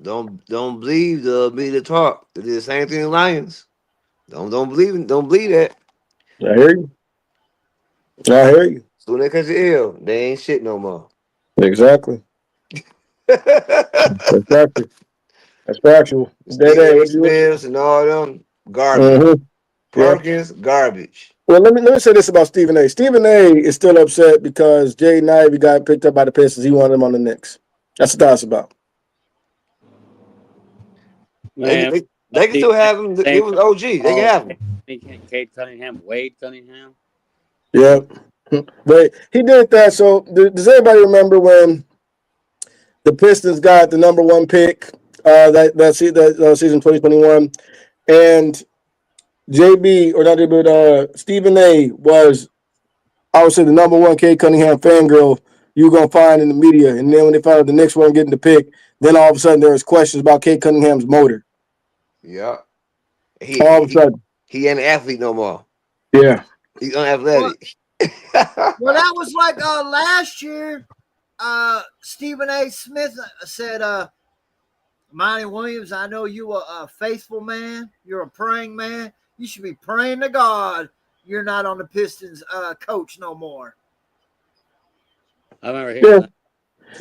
Don't believe the media talk. They did the same thing in Lions. Don't believe that. I hear you. I hear you. Soon they catch the L, they ain't shit no more. Exactly. Exactly. That's factual. Stephen A. Smiths and all them garbage. Mm-hmm. Perkins, garbage. Well, let me say this about Stephen A. Stephen A. is still upset because Jaden Ivey got picked up by the Pistons. He wanted him on the Knicks. That's what that's about. Man, they can still have him. It was OG. They can have him. Cade Cunningham, Wade Cunningham. Yeah. But he did that. So does anybody remember when the Pistons got the number 1 pick that season 2021, and JB or not JB, but Stephen A. was, I would say, the number 1 Cade Cunningham fangirl you're gonna find in the media. And then when they found out the Knicks weren't getting the pick, then all of a sudden there was questions about Cade Cunningham's motor. Yeah. All of a sudden. He ain't an athlete no more. Yeah. He's unathletic. Well, that was like last year. Stephen A. Smith said, Monty Williams, I know you are a faithful man. You're a praying man. You should be praying to God you're not on the Pistons coach no more. I remember hearing that.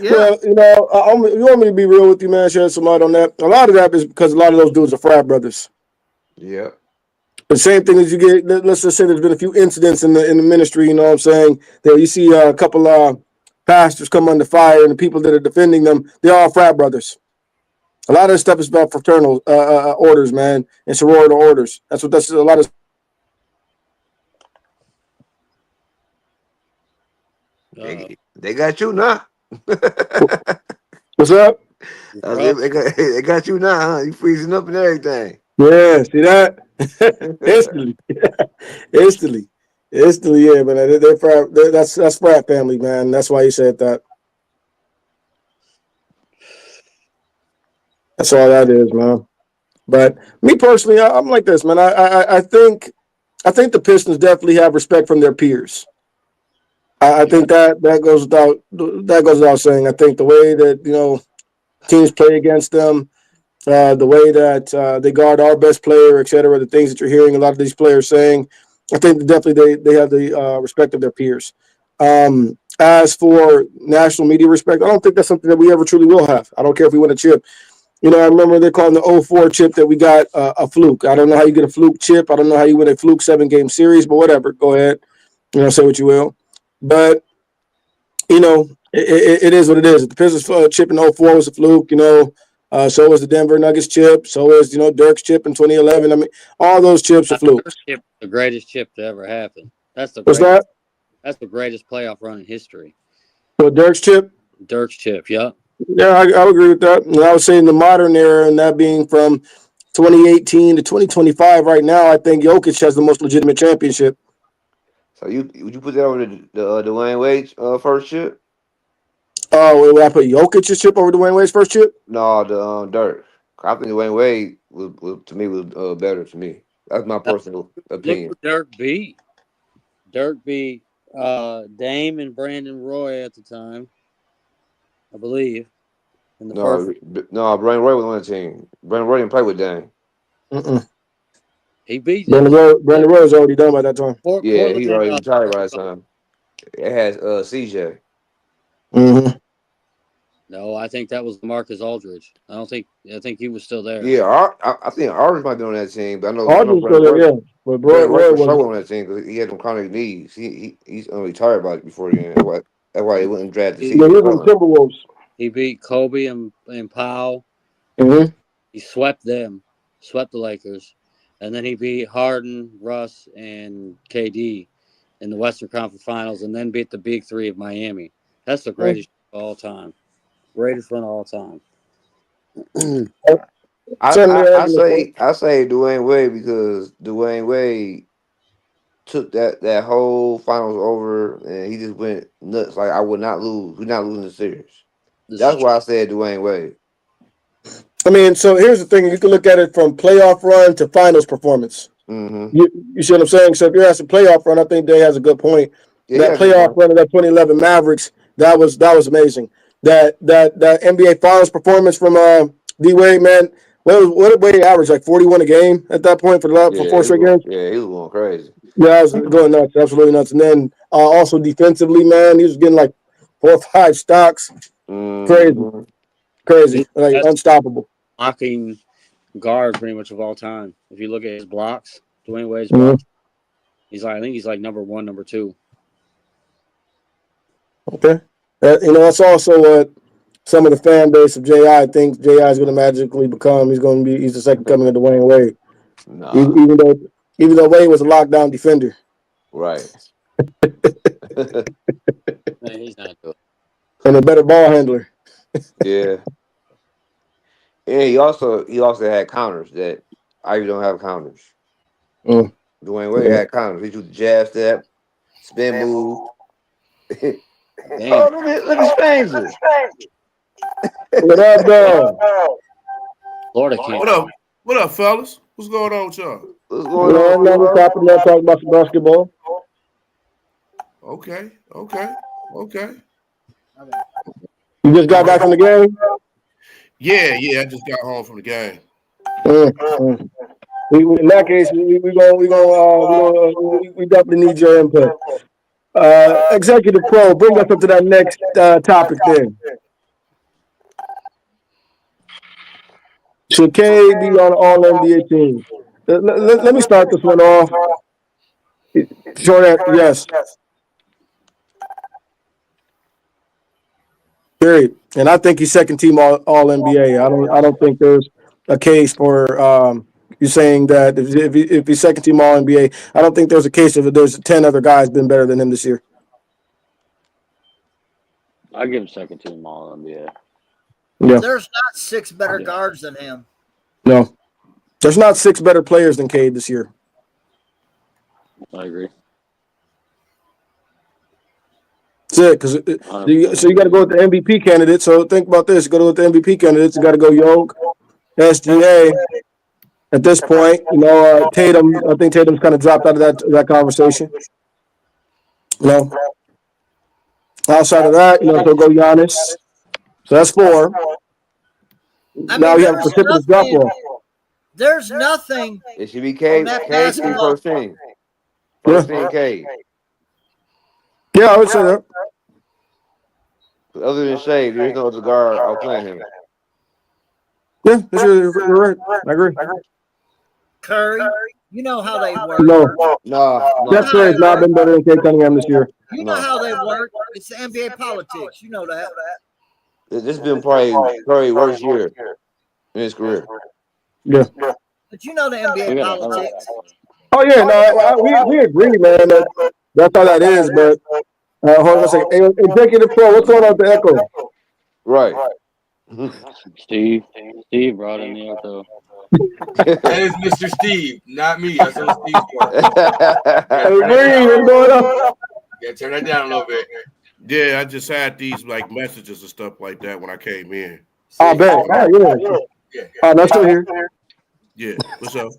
Yeah. Well, you want me to be real with you, man? Shed some light on that. A lot of that is because a lot of those dudes are frat brothers. Yeah. The same thing as you get. Let's just say there's been a few incidents in the ministry. You know what I'm saying? That you see a couple pastors come under fire, and the people that are defending them, they're all frat brothers. A lot of this stuff is about fraternal orders, man, and sorority orders. That's a lot of. They got you now. What's up? They got you now, huh? You freezing up and everything. Yeah, see that? Instantly, yeah, man. They're frat. That's frat family, man. That's why he said that. That's all that is, man. But me personally, I'm like this, man. I think the Pistons definitely have respect from their peers. I think that goes without saying. I think the way that teams play against them, the way that they guard our best player, et cetera, the things that you're hearing a lot of these players saying, I think definitely they have the respect of their peers. As for national media respect, I don't think that's something that we ever truly will have. I don't care if we win a chip. I remember they're calling the 04 chip that we got a fluke. I don't know how you get a fluke chip. I don't know how you win a fluke 7-game series, but whatever. Go ahead. Say what you will. But, it is what it is. The Pistons chip in 04 was a fluke, so was the Denver Nuggets chip. So is, Dirk's chip in 2011. I mean, all those chips are flukes. The greatest chip to ever happen. That's the greatest playoff run in history. So Dirk's chip? Dirk's chip, yeah. Yeah, I would agree with that. And I would say in the modern era, and that being from 2018 to 2025 right now, I think Jokic has the most legitimate championship. So would you put that over the Dwayne Wade first chip? Oh, would I put Jokic's chip over Dwayne Wade's first chip? No, the Dirk. I think Dwayne Wade was better to me. That's my personal opinion. Look Dirk beat. Dirk beat Dame and Brandon Roy at the time, I believe. No, Brandon Roy was on the team. Brandon Roy didn't play with Dame. He beat Brandon Roy was already done by that time. Yeah, he already retired by that time. It has CJ. Mm-hmm. No, I think that was Marcus Aldridge. I think he was still there. Yeah, I think Aldridge might be on that team, but I know Aldridge still there, yeah. But Brandon Roy for was sure on that team because he had some chronic knees. He's retired by before the end. That's why he wouldn't draft the yeah, season he was on the before. Timberwolves. He beat Kobe and Powell. Mm-hmm. He swept them, swept the Lakers, and then he beat Harden, Russ, and KD in the Western Conference Finals, and then beat the Big Three of Miami. That's the greatest of all time. Greatest run of all time. I say Dwayne Wade because Dwayne Wade took that whole finals over and he just went nuts. Like I would not lose. We're not losing the series. That's why I said Dwayne Wade. I mean, so here's the thing: you can look at it from playoff run to finals performance. Mm-hmm. You see what I'm saying? So if you're asking playoff run, I think Day has a good point. Yeah, That playoff run of that 2011 Mavericks, that was amazing. That NBA Finals performance from D Wade, man. What did Wade average? Like 41 a game at that point for 4 straight games. Yeah, he was going crazy. Yeah, I was going nuts, absolutely nuts. And then also defensively, man, he was getting like 4 or 5 stocks. Mm-hmm. Crazy, like unstoppable. Blocking guard pretty much of all time. If you look at his blocks, Dwayne Wade's blocks, I think he's like number 1, number 2. Okay, that's also what some of the fan base of J.I. thinks J.I. is going to magically become. He's the second coming of Dwayne Wade. Nah. Even though Wade was a lockdown defender. Right. Man, he's not good. And a better ball handler. Yeah. And he also had counters that Ivy don't have counters. Dwayne Wade had counters. He do the jab step, spin move. Damn. Look at Spanger. What up, dog? Florida can't. What up, fellas? What's going on with y'all? What's going on? We're talking about some basketball. Okay. You just got back from the game? Yeah, I just got home from the game. In that case, we definitely need your input. Executive Pro, bring us up to that next topic there. Should K be on an All-NBA team? Let me start this one off. Short answer, yes. Period. And I think he's second team all NBA. I don't think there's a case for you saying that if he's second team all NBA. I don't think there's a case of there's 10 other guys been better than him this year. I give him second team all NBA. Yeah. There's not 6 better guards than him. No. There's not 6 better players than Cade this year. I agree. That's it. So you got to go with the MVP candidate. So think about this. You got to go with the MVP candidates. You got to go Yoke, SGA. At this point, Tatum. I think Tatum's kind of dropped out of that conversation. Outside of that, so go Giannis. So that's 4. Now you have a precipitous drop off. There's nothing. It should be K first team. First team K. Yeah, I would say that. Other than Shea, there's no other guard outplaying him. Yeah, you're right. I agree. Curry, you know how they work. No. Steph Curry's not been better than Kate Cunningham this year. You know how they work. It's the NBA politics. You know that. This has been probably Curry's worst year in his career. Yeah. But you know the NBA politics. Oh, yeah. No, we agree, man. That's how that is. But hold on a second. Hey, Executive Pro, what's going on with the echo? Right. Steve brought in the echo. That is Mr. Steve, not me. That's on Steve's part. Hey, Green, what's going on? Yeah, turn that down a little bit. Yeah, I just had these like messages and stuff like that when I came in. I bet. Oh, yeah. Oh, that's still here. Yeah. What's up?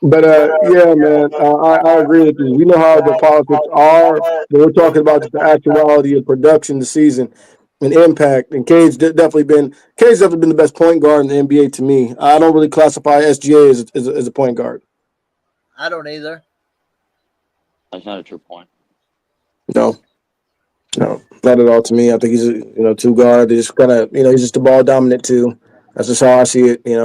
But yeah, man, I agree with you. We know how the politics are, but we're talking about just the actuality of production this season and impact. And Cade's definitely been the best point guard in the NBA to me. I don't really classify SGA as a point guard. I don't either. That's not a true point. No. No, not at all to me. I think he's a two guard. They just kind of he's just a ball dominant too. That's just how I see it. You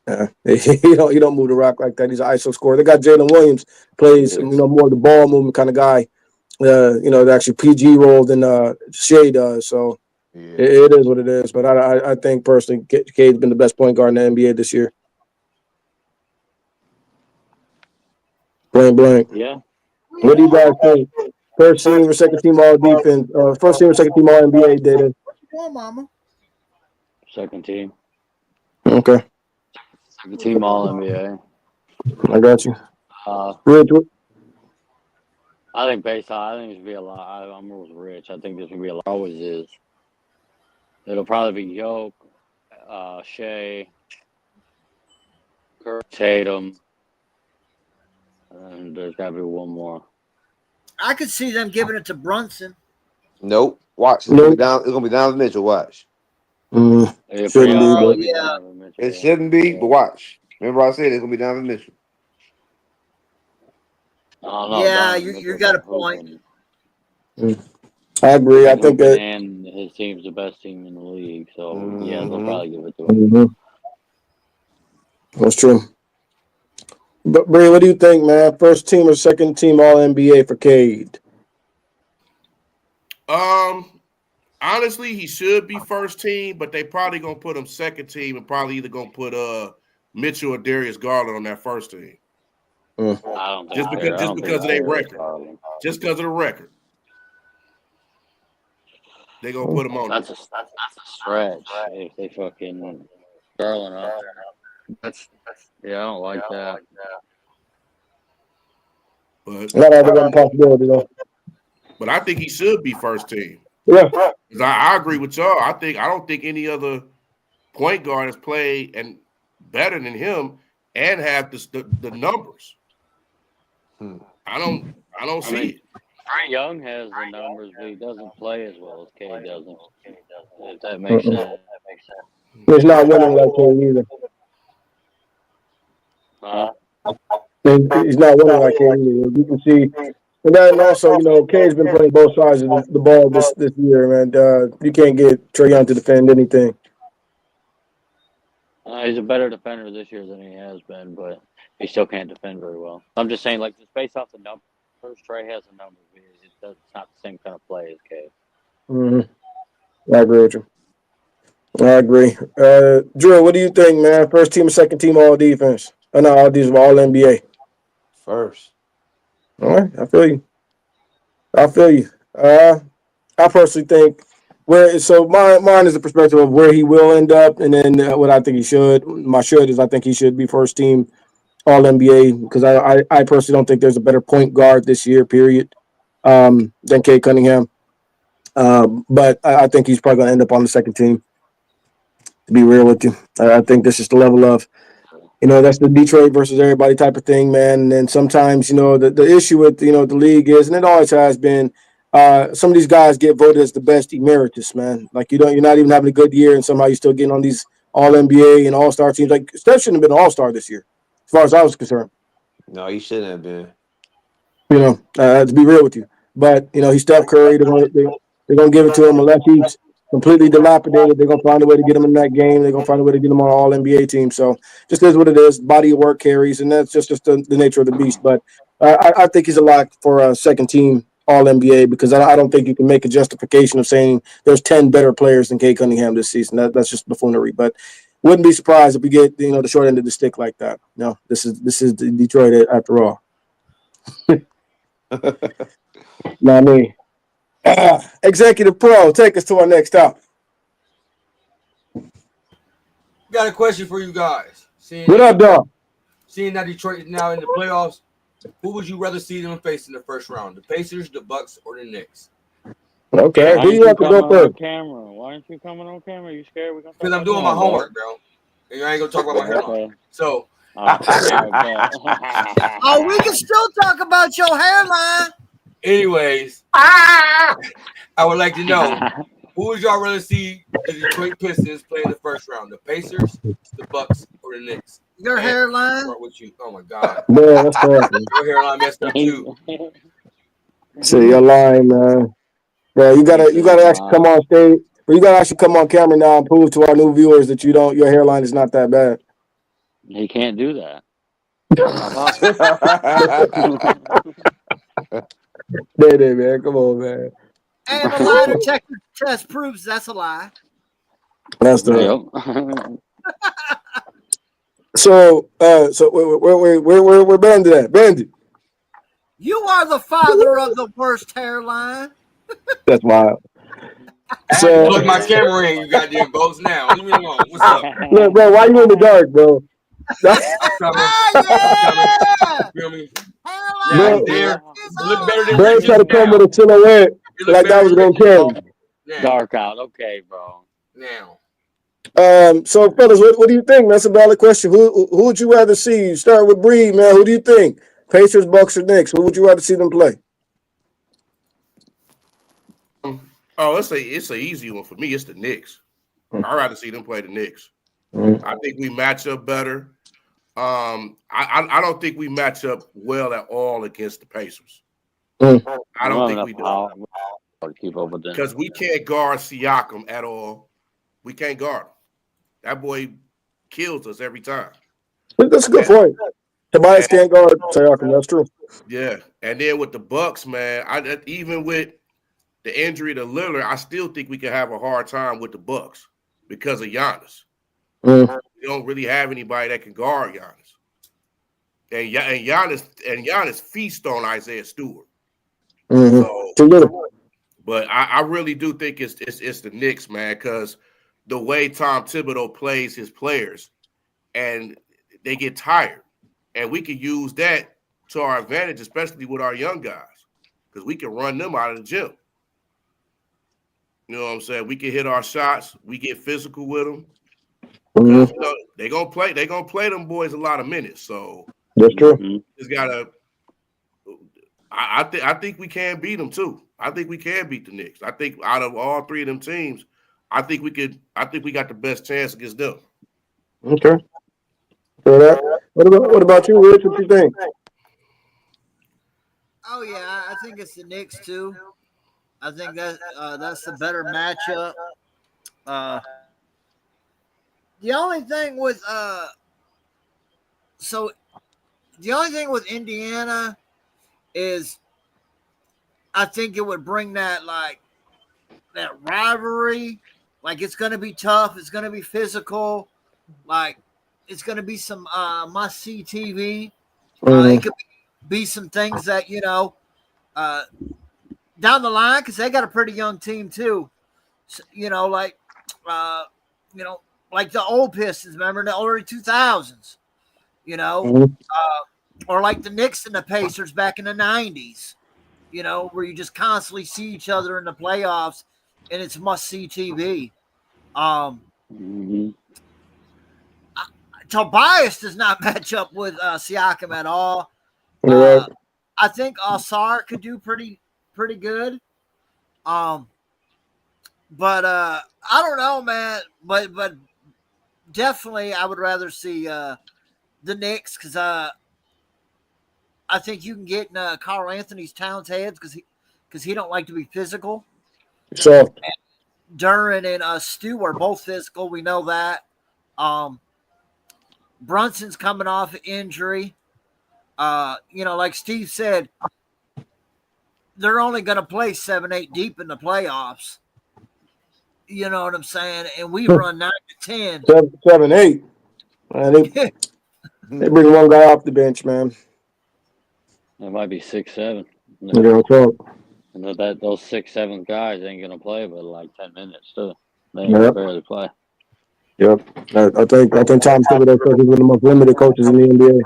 don't move the rock like that. He's an ISO scorer. They got Jalen Williams plays Yes. more of the ball movement kind of guy. The actually PG role than Shea does. So Yeah. it is what it is. But I think personally, Cade's been the best point guard in the NBA this year. Blank. Yeah. What do you guys think? First team or second team all defense? First team or second team all NBA data? Come on, Mama. Second team. Okay, Second team All NBA. I got you. Rich, I think based on, I think it's gonna be a lot. I'm with Rich. I think this will be a lot. Always is. It'll probably be Yoke, Shea, Kurt, Tatum, and there's got to be one more. I could see them giving it to Brunson. Nope. Watch. It's gonna be Donovan Mitchell. Watch. shouldn't be. Yeah. It shouldn't be, but watch. Remember I said it's gonna be Donovan Mitchell. Yeah, you got a point. I agree. I think that. And his team's the best team in the league, so yeah, they'll probably give it to him. Mm-hmm. That's true. But Bree, what do you think, man? First team or second team All NBA for Cade? Honestly, he should be first team, but they probably gonna put him second team and probably either gonna put Mitchell or Darius Garland on that first team. I don't think Just because of their record. Just because of the record. They gonna put him on. That's a stretch if they fucking Garland up there. I don't like that. But Not out of one possibility though. But I think he should be first team. Yeah. Because I agree with y'all. I don't think any other point guard has played and better than him and have the numbers. I don't see it. Trae Young has the numbers, but he doesn't play as well as Cade doesn't. If that makes sense. He's not winning like Cade either. He's not winning like Cade either. You can see. And then also, Cade's been playing both sides of the ball this year, man. You can't get Trae Young to defend anything. He's a better defender this year than he has been, but he still can't defend very well. I'm just saying, like, just based off the numbers, Trae has the numbers. It's not the same kind of play as Cade. I agree with you. I agree. Drew, what do you think, man? First team or second team all defense? No, all NBA. First. All right, I feel you. I personally think mine is the perspective of where he will end up, and then what I think he should. My should is I think he should be first team All NBA because I personally don't think there's a better point guard this year, period, than Cade Cunningham. But I think he's probably going to end up on the second team. To be real with you, I think this is the level of, that's the Detroit versus everybody type of thing, man. And then sometimes, the issue with, the league is, and it always has been, some of these guys get voted as the best emeritus, man. Like, you're not even having a good year, and somehow you're still getting on these All NBA and All Star teams. Like, Steph shouldn't have been an All Star this year, as far as I was concerned. No, he shouldn't have been. To be real with you. But, he's Steph Curry. They're going to give it to him unless he's completely dilapidated. They're going to find a way to get him in that game. They're going to find a way to get him on an All-NBA team. So just is what it is. Body of work carries, and that's just the nature of the beast. But I think he's a lock for a second team All-NBA because I don't think you can make a justification of saying there's 10 better players than Cade Cunningham this season. That's just buffoonery. But wouldn't be surprised if we get the short end of the stick like that. No, this is Detroit after all. Not me. Executive Pro, take us to our next topic. Got a question for you guys. What up, dog? Seeing that Detroit is now in the playoffs, who would you rather see them face in the first round? The Pacers, the Bucks, or the Knicks? Okay, who you have to go first? Why aren't you coming on camera? You scared? Because I'm doing my homework, bro. And I ain't gonna talk about my hairline. So. Oh, we can still talk about your hairline. Anyways, I would like to know who would y'all rather see the Detroit Pistons play in the first round? The Pacers, the Bucks, or the Knicks? Your hairline? Start with you. Oh my God. Man, that's horrible. Your hairline messed up too. See, you're lying, man. Bro, you gotta actually come on stage. But you gotta actually come on camera now and prove to our new viewers that your hairline is not that bad. He can't do that. Not possible. Day, man. Come on, man. And the lie detector test proves that's a lie. That's the so we're Bandit at Bandit. You are the father of the worst hairline. That's wild. I had to plug my camera in. You goddamn boats now. Leave me alone. What's up? Look, bro, why you in the dark, bro? I'm coming. Yeah! Feel me? Hairline Yeah, there. is You look better than Bro Rich's tried to come now. with a silhouette You look like that better was than gonna Rich's carry. now. Dark out. Okay, bro. Now. So fellas, what do you think? That's a valid question. Who would you rather see? You start with Bree, man. Who do you think? Pacers, Bucks, or Knicks? Who would you rather see them play? Oh, it's an easy one for me. It's the Knicks. I'd rather see them play the Knicks. I think we match up better. I don't think we match up well at all against the Pacers. I don't think we do. Keep up with them because we can't guard Siakam at all. We can't guard him. That boy kills us every time. That's a good point. Tobias can't guard Siakam. That's true. Yeah, and then with the Bucks, man, even with the injury to Lillard, I still think we can have a hard time with the Bucks because of Giannis. We don't really have anybody that can guard Giannis. And Giannis feast on Isaiah Stewart. So, but I really do think it's the Knicks, man, because the way Tom Thibodeau plays his players, and they get tired, and we can use that to our advantage, especially with our young guys, because we can run them out of the gym. You know what I'm saying? We can hit our shots. We get physical with them. You know, they're gonna play them boys a lot of minutes. So that's true. Just gotta. I think we can beat them too. I think we can beat the Knicks. I think out of all three of them teams, I think we got the best chance against them. Okay. What about you, Rich? What you think? Oh yeah, I think it's the Knicks too. I think that's the better matchup. The only thing with Indiana is I think it would bring that rivalry. Like it's going to be tough. It's going to be physical. Like it's going to be some must-see TV. It could be some things that down the line because they got a pretty young team too. So, like the old Pistons. Remember the early 2000s. Or like the Knicks and the Pacers back in the 90s. Where you just constantly see each other in the playoffs, and it's must-see TV. Tobias does not match up with Siakam at all. I think Alsar could do pretty good. But I don't know, man. But definitely, I would rather see the Knicks because I think you can get in Carl Anthony Towns' heads because he don't like to be physical. So Duran and Stu are both physical. We know that. Brunson's coming off an injury. Like Steve said, they're only going to play 7-8 deep in the playoffs. You know what I'm saying? And we run 9 to 10. 7-8. They bring one guy off the bench, man. It might be 6-7. And that those 6-7 guys ain't gonna play but like 10 minutes too. They ain't gonna barely play. Yep. I think Tom Thibodeau says he's one of the most limited coaches in the NBA.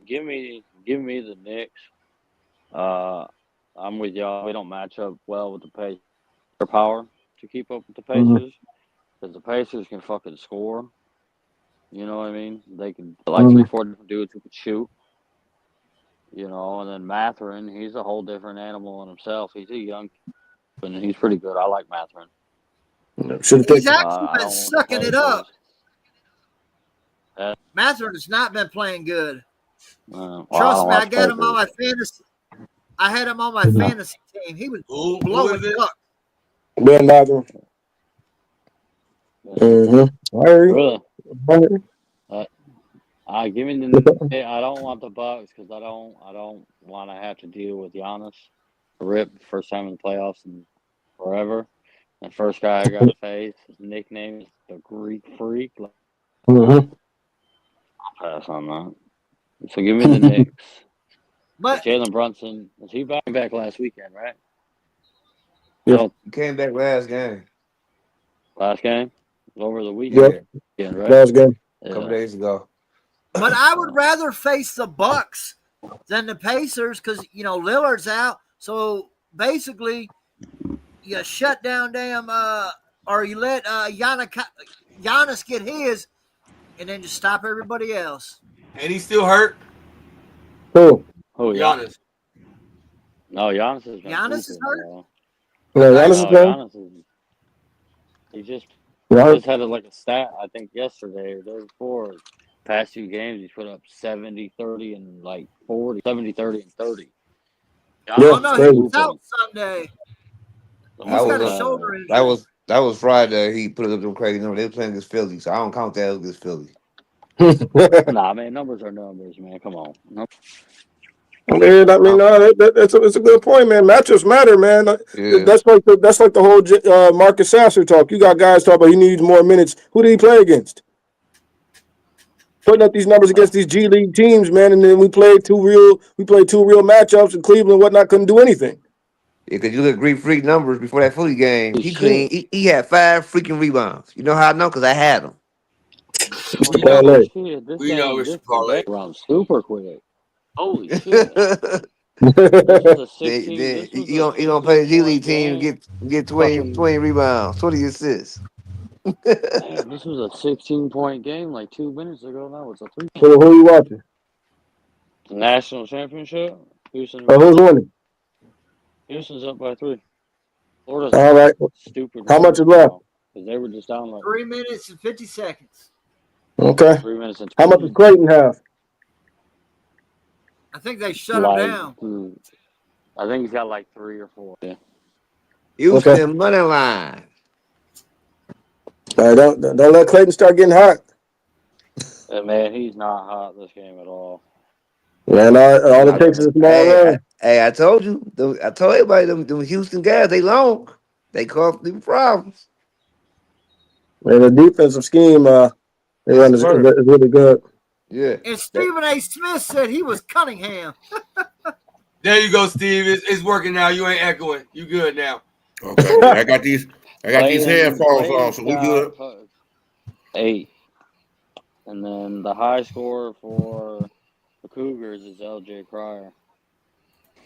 Give me the Knicks. I'm with y'all. We don't match up well with the Pacers. Their power to keep up with the Pacers because the Pacers can fucking score. You know what I mean? They can 3-4 different dudes who can shoot. And then Mathurin, he's a whole different animal in himself. He's a young, and he's pretty good. I like Mathurin. He's actually been sucking it up. Mathurin has not been playing good. Trust me, I watch got him Pacers. on my fantasy. I had him on my fantasy team. He was Who blowing is it? up. Ben Mather. Mm-hmm. I hear you. Really? I hear you. I give me the. I don't want the Bucks because I don't want to have to deal with Giannis. Rip, first time in the playoffs in forever. And first guy I got to face, his nickname is the Greek Freak. Mm-hmm. I'll pass on that. So give me the Knicks. But Jalen Brunson, was he back last weekend, right? Yeah. He came back last game. Last game? It was over the weekend, Yeah, right? Last game. a couple days ago. but I would rather face the Bucks than the Pacers because Lillard's out. So basically, you shut down or you let Giannis get his, and then just stop everybody else. And he's still hurt. Who? Oh, yeah. Giannis. No, Giannis has been Giannis is hooping, hurt? bro. No, Giannis is No, playing. Giannis is. He just Right. had like a stat, I think, yesterday or the day before. Past 2 games, he's put up 70, 30, and like 40. 70, 30, and 30. Yeah, Oh it's no, crazy. he was out Sunday. So He's got a was, shoulder injury. That was Friday. He put up them crazy numbers. They were playing against Philly, so I don't count that against Philly. Nah, man, numbers are numbers, man. Come on. Nope. Man, I mean, it's a good point, man. Matchups matter, man. Yeah. That's like the whole Marcus Sasser talk. You got guys talking about he needs more minutes. Who did he play against? Putting up these numbers against these G League teams, man, and then we played two real matchups in Cleveland and whatnot, couldn't do anything. Yeah, because you look at Greek Freak numbers before that Philly game. He Shit. he had 5 freaking rebounds. You know how I know? Because I had him. We know. Parlay. Shit, this We know game, it's parlay. around super quick. Holy shit. This was a 16. Then This was you a don't play the G 16 League point team game. get 20 rebounds, 20 assists. Man, this was a 16-point game like 2 minutes ago. Now it's a 3. So who are you watching? The national championship. Houston. Who's winning? Houston's up by 3. Florida's All right. stupid. How much is left? Because they were just down like 3 minutes and 50 seconds. Okay. 3 minutes and 20. How much does Creighton have? I think they shut him down. I think he's got like 3 or 4. Yeah. Houston money line. All right, don't let Creighton start getting hot. Man, he's not hot this game at all. Man, all it takes is a small run. Hey, I told you. I told everybody them Houston guys, they long. They cause them problems. Man, the defensive scheme they run is really good. Yeah. And Stephen A. Smith said he was Cunningham. There you go, Steve. It's working now. You ain't echoing. You good now. Okay, I got these headphones on, so we good. 8. And then the high scorer for the Cougars is L.J. Cryer.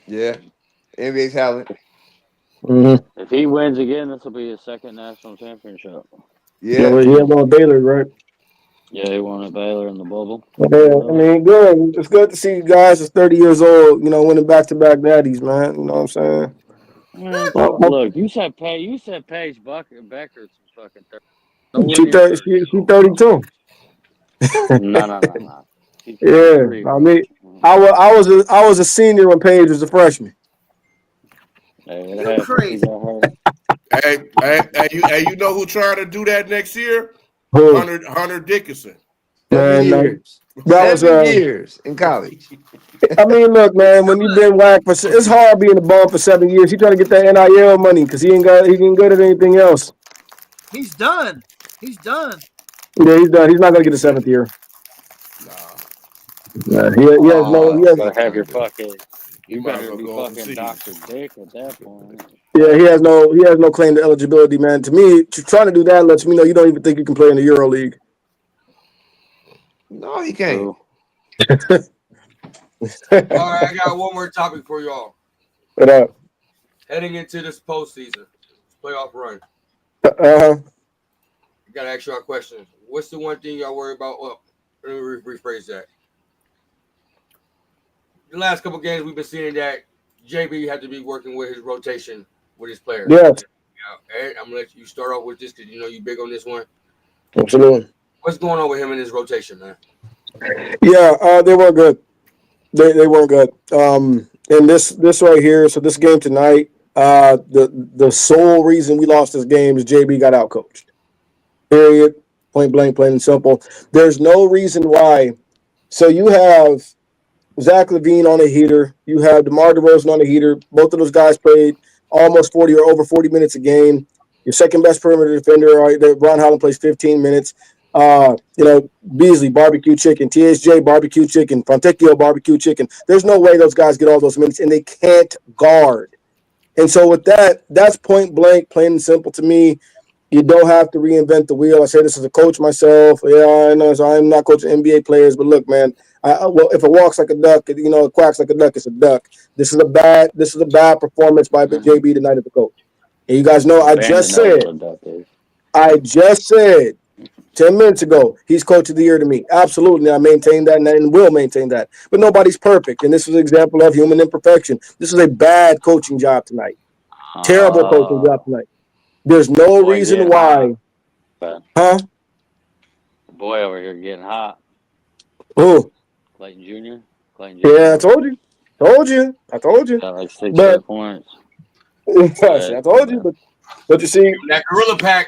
Yeah. NBA talent. Mm-hmm. If he wins again, this will be his 2nd national championship. Yeah. He had on Baylor, right? Yeah, he won at Baylor in the bubble. Yeah, I mean, good. It's good to see you guys that's 30 years old, winning back-to-back natties, man. You know what I'm saying? Look, you said Paige Becker's fucking 30. She 32. No. Yeah, I mean, I was a senior when Paige was a freshman. You're crazy. Hey, you know who trying to do that next year? Who? Hunter Dickinson. 7 years. That was 7 years in college. I mean, look, man, when you've been whacked it's hard being a bum for 7 years. He trying to get that NIL money because he ain't good at anything else. He's done. He's done. Yeah, he's done. He's not gonna get a 7th year. Nah. He has have your fucking. You better be fucking Dr. Dick at that point. Yeah, he has no claim to eligibility, man. To me, trying to do that lets me know you don't even think you can play in the Euro League. No, he can't. All right, I got one more topic for y'all. What up? Heading into this postseason, playoff run. Uh-huh. I gotta ask y'all a question. What's the one thing y'all worry about? Well, let me rephrase that. The last couple games, we've been seeing that JB had to be working with his rotation with his players. Yes. Eric, I'm gonna let you start off with this because you big on this one. Absolutely. What's going on with him and his rotation, man? Yeah, they were good. They weren't good. And this right here, so this game tonight, the sole reason we lost this game is JB got outcoached. Period. Point blank, plain and simple. There's no reason why. So you have Zach LaVine on a heater. You have DeMar DeRozan on a heater. Both of those guys played almost 40 or over 40 minutes a game. Your second best perimeter defender, right? Ron Holland plays 15 minutes. Beasley, barbecue chicken. TSJ, barbecue chicken. Fontecchio, barbecue chicken. There's no way those guys get all those minutes, and they can't guard. And so with that, that's point blank, plain and simple to me. You don't have to reinvent the wheel. I say this as a coach myself. Yeah, I know. So I'm not coaching NBA players, but look, man. If it walks like a duck, it quacks like a duck. It's a duck. This is a bad performance by JB tonight as a coach. And you guys know, I just said 10 minutes ago, he's coach of the year to me. Absolutely, I maintain that and will maintain that. But nobody's perfect, and this is an example of human imperfection. This is a bad coaching job tonight. Terrible coaching job tonight. There's no reason why. Huh? Boy over here getting hot. Who? Clayton Jr. Yeah, I told you. I told you. Got like 6 points. I told you, but you see, that gorilla pack.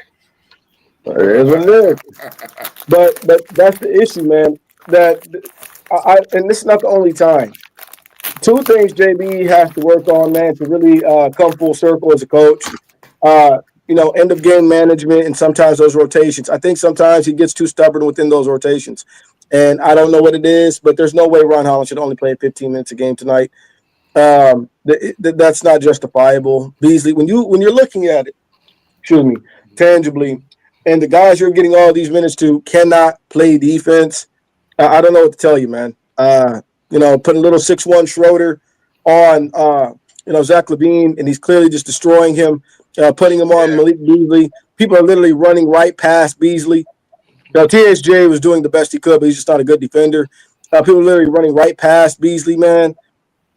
It is what it is. But that's the issue, man. And this is not the only time. Two things JB has to work on, man, to really come full circle as a coach. End of game management and sometimes those rotations. I think sometimes he gets too stubborn within those rotations. And I don't know what it is, but there's no way Ron Holland should only play 15 minutes a game tonight. That's not justifiable. Beasley, when you're looking at it, tangibly, and the guys you're getting all these minutes to cannot play defense, I don't know what to tell you, man. Putting a little 6'1" Schroeder on, Zach LaVine, and he's clearly just destroying him. Putting him on Malik Beasley. People are literally running right past Beasley. TSJ was doing the best he could, but he's just not a good defender. People are literally running right past Beasley, man.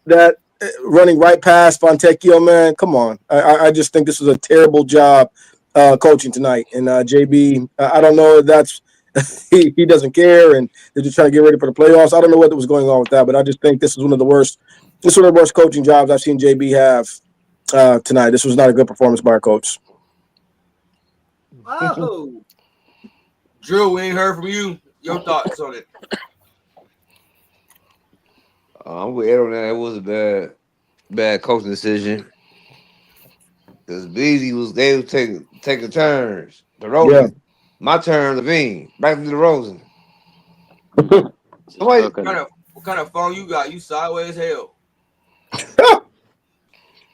Running right past Fontecchio, man. Come on. I just think this was a terrible job coaching tonight. And JB, I don't know if that's he doesn't care and they're just trying to get ready for the playoffs. I don't know what was going on with that, but I just think this is one of the worst coaching jobs I've seen JB have tonight. This was not a good performance by our coach. Oh. Drew, we ain't heard from you. Your thoughts on it? I'm with Ed on that. It was a bad coaching decision. Because Beasley they was taking turns. DeRozan, my turn, LaVine. Back to DeRozan. What kind of phone you got? You sideways hell.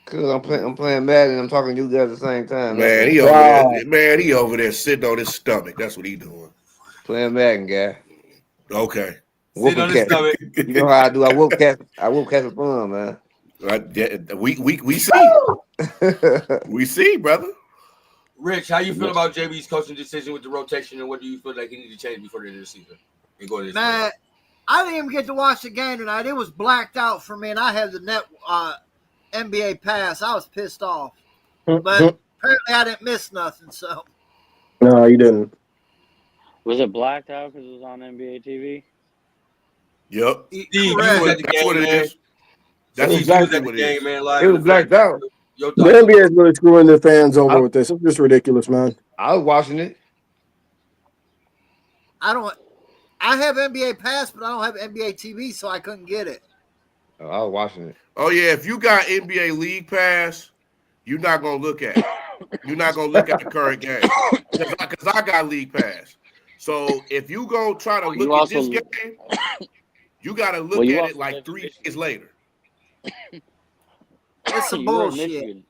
Cause I'm playing Madden and I'm talking to you guys at the same time. Man, he over there sitting on his stomach. That's what he doing. Playing Madden, guy. Okay. Sitting on his stomach. You know how I do. I whoop cats for fun, man. We see. We see, brother. Rich, how you feel about JB's coaching decision with the rotation, and what do you feel like he needs to change before the end of the season? Man, I didn't even get to watch the game tonight. It was blacked out for me, and I had the net NBA pass. I was pissed off. But apparently I didn't miss nothing, so. No, you didn't. Was it blacked out because it was on NBA TV? Yep. That's what it is. That's exactly what it is. Man, it was blacked out. The NBA is really screwing their fans over with this. It's just ridiculous, man. I was watching it. I have NBA Pass, but I don't have NBA TV, so I couldn't get it. Oh, I was watching it. Oh, yeah. If you got NBA League Pass, you're not going to look at it. You're not going to look at the current game. Because I got League Pass. So if you go try to look at this game, you got to look at it like 3 days later. That's some bullshit.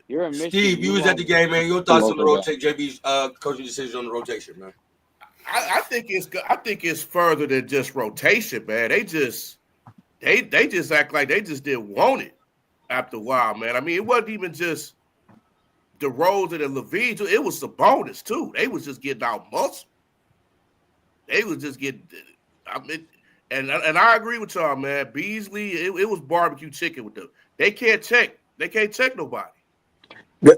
You're in Michigan. Steve, you was at the game, man. Your thoughts on the rotation? JB's coaching decision on the rotation, man. I think it's further than just rotation, man. They just act like they just didn't want it after a while, man. I mean, it wasn't even just DeRozan and LaVine, too. It was Sabonis too. They was just getting out muscle. They was just getting. I mean, and I agree with y'all, man. Beasley, it was barbecue chicken with them. They can't check. They can't check nobody.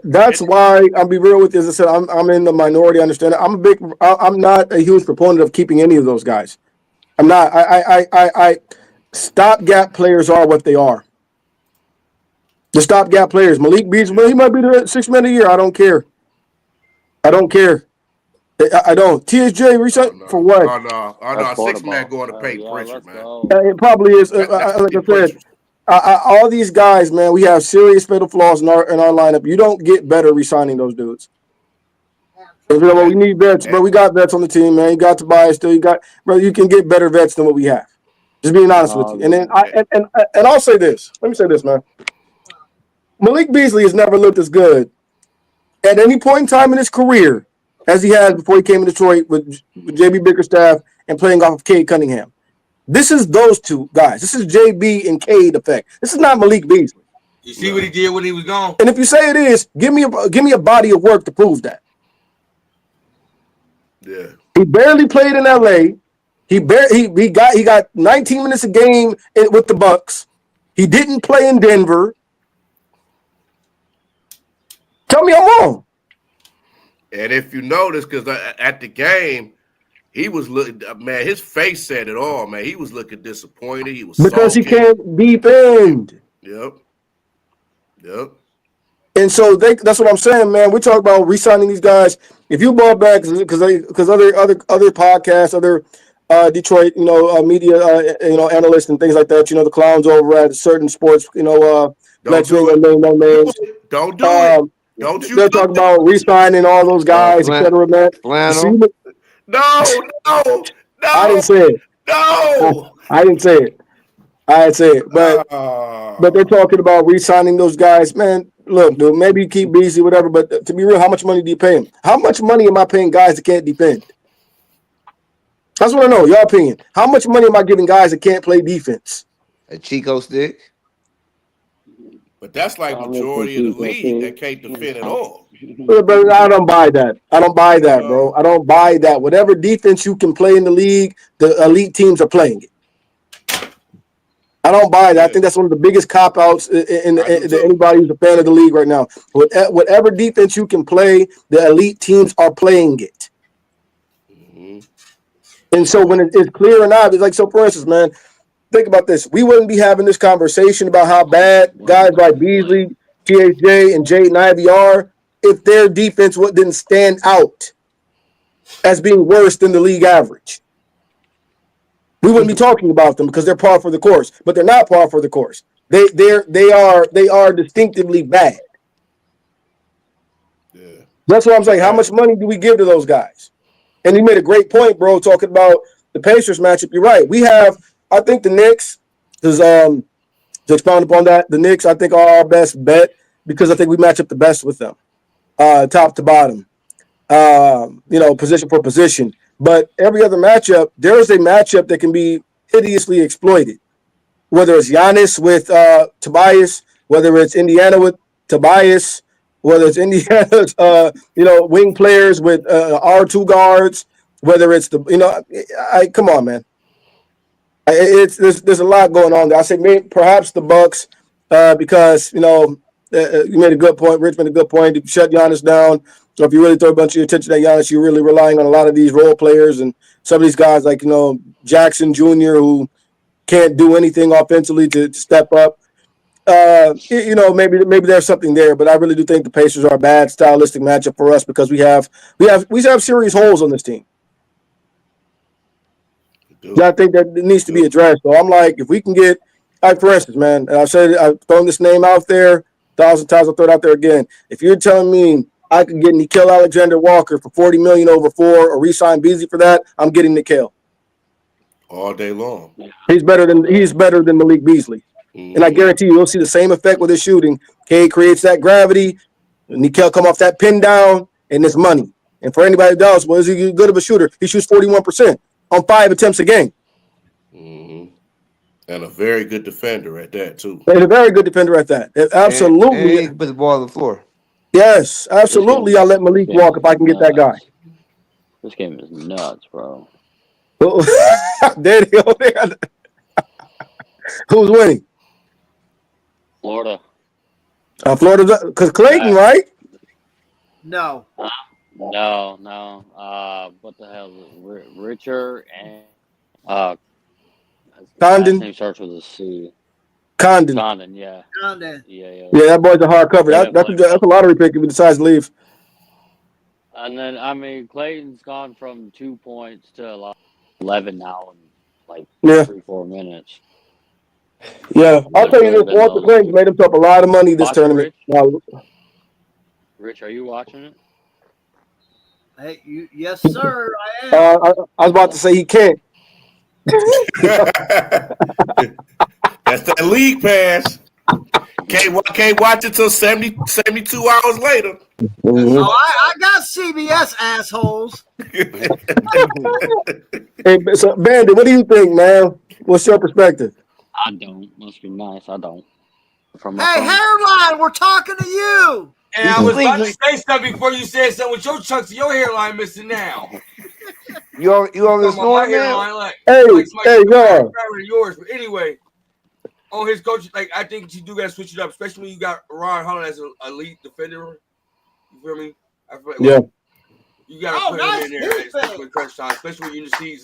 That's why I'll be real with you. As I said, I'm in the minority. I understand. I'm not a huge proponent of keeping any of those guys. I'm not. stopgap players are what they are. The stopgap players. Malik Beasley, well, he might be the 6th man of the year. I don't care. I don't. TSJ reset for what? Oh no, 6 man going to pay Pritchard, man. It probably is. That's Like I said, Pritchard. all these guys, man, we have serious fatal flaws in our lineup. You don't get better resigning those dudes. Well, we need vets, but we got vets on the team, man. You got Tobias still. You can get better vets than what we have. Just being honest with you. And then I'll say this. Let me say this, man. Malik Beasley has never looked as good at any point in time in his career as he has before he came to Detroit with JB Bickerstaff and playing off of Cade Cunningham. This is those two guys. This is JB and Cade effect. This is not Malik Beasley. You see what he did when he was gone? And if you say it is, give me a body of work to prove that. Yeah. He barely played in LA. He got 19 minutes a game with the Bucks. He didn't play in Denver. Tell me I'm wrong. And if you notice, because at the game, he was looking, man, his face said it all, man. He was looking disappointed. He was because sulking. He can't defend. Yep. And so that's what I'm saying, man. We're talking about re-signing these guys. If you brought back, because other podcasts, other Detroit, media, analysts and things like that, the clowns over at certain sports, Don't do it. No names. Don't do it. Don't you? They're talking about re-signing all those guys, etc. Man, No. I didn't say it. No. I didn't say it. But they're talking about re-signing those guys, man. Look, dude, maybe you keep Beasley, whatever. But to be real, how much money do you pay him? How much money am I paying guys that can't defend? That's what I know. Your opinion. How much money am I giving guys that can't play defense? A Chico stick. But that's like majority of the league that can't defend at all. But I don't buy that. Bro. I don't buy that. Whatever defense you can play in the league, the elite teams are playing it. I don't buy that. I think that's one of the biggest cop-outs in anybody who's a fan of the league right now. Whatever defense you can play, the elite teams are playing it. Mm-hmm. And so when it's clear and obvious, like, so for instance, man, think about this. We wouldn't be having this conversation about how bad guys like Beasley, THJ, and Jaden Ivey are if their defense didn't stand out as being worse than the league average. We wouldn't be talking about them because they're par for the course, but they're not par for the course. They are distinctively bad. Yeah. That's what I'm saying. How much money do we give to those guys? And you made a great point, bro, talking about the Pacers matchup. You're right. We have, I think the Knicks, to expound upon that, the Knicks, I think, are our best bet because I think we match up the best with them, top to bottom, position for position. But every other matchup, there is a matchup that can be hideously exploited. Whether it's Giannis with Tobias, whether it's Indiana with Tobias, whether it's Indiana's wing players with R2 guards, whether it's come on, man. There's a lot going on there. I say maybe perhaps the Bucks because you made a good point. Rich made a good point. To shut Giannis down. So if you really throw a bunch of your attention at Giannis, you're really relying on a lot of these role players and some of these guys like, Jackson Jr., who can't do anything offensively to step up. Maybe there's something there, but I really do think the Pacers are a bad stylistic matchup for us because we have serious holes on this team. I think that needs to be addressed. So I'm like, if we can get, for instance, man, and I've thrown this name out there 1,000 times, I'll throw it out there again. If you're telling me I could get Nickeil Alexander-Walker for $40 million over 4 or re-sign Beasley for that, I'm getting Nickeil. All day long. He's better than Malik Beasley. Mm-hmm. And I guarantee you'll see the same effect with his shooting. Cade creates that gravity, Nickeil come off that pin down, and it's money. And for anybody that does, is he good of a shooter? He shoots 41% on 5 attempts a game. Mm-hmm. And a very good defender at that, too. And a very good defender at that. Absolutely. And he put the ball on the floor. Yes, absolutely. I'll let Malik walk if I can get that guy. This game is nuts, bro. There you go. Who's winning? Florida. Florida, because Clayton, right? No. No. What the hell? Richard and Condon? Last name starts with a C. Condon. Condon, yeah. Condon. Yeah. Yeah, that boy's a hard cover. Yeah, That's a lottery pick if he decides to leave. And then, I mean, Clayton's gone from 2 points to like 11 now in like 3-4 minutes. Yeah, I'll tell you this: Walter Clayton's made himself a lot of money this tournament. Rich, are you watching it? Hey, yes, sir, I am. I was about to say he can't. That's that league pass. Can't watch it till 72 hours later. Mm-hmm. Oh, I got CBS, assholes. Hey, so Bandit, what do you think, man? What's your perspective? I don't. Must be nice. I don't. Hey, hairline, we're talking to you. And I was about to say something before you said something with your chunks of your hairline missing now. You on this snoring, man? Hey, yeah. Yours, but anyway, on his coach, like I think you do got to switch it up, especially when you got Ron Holland as an elite defender. You feel me? I feel like, you got to put him in there, especially crunch time, especially when you see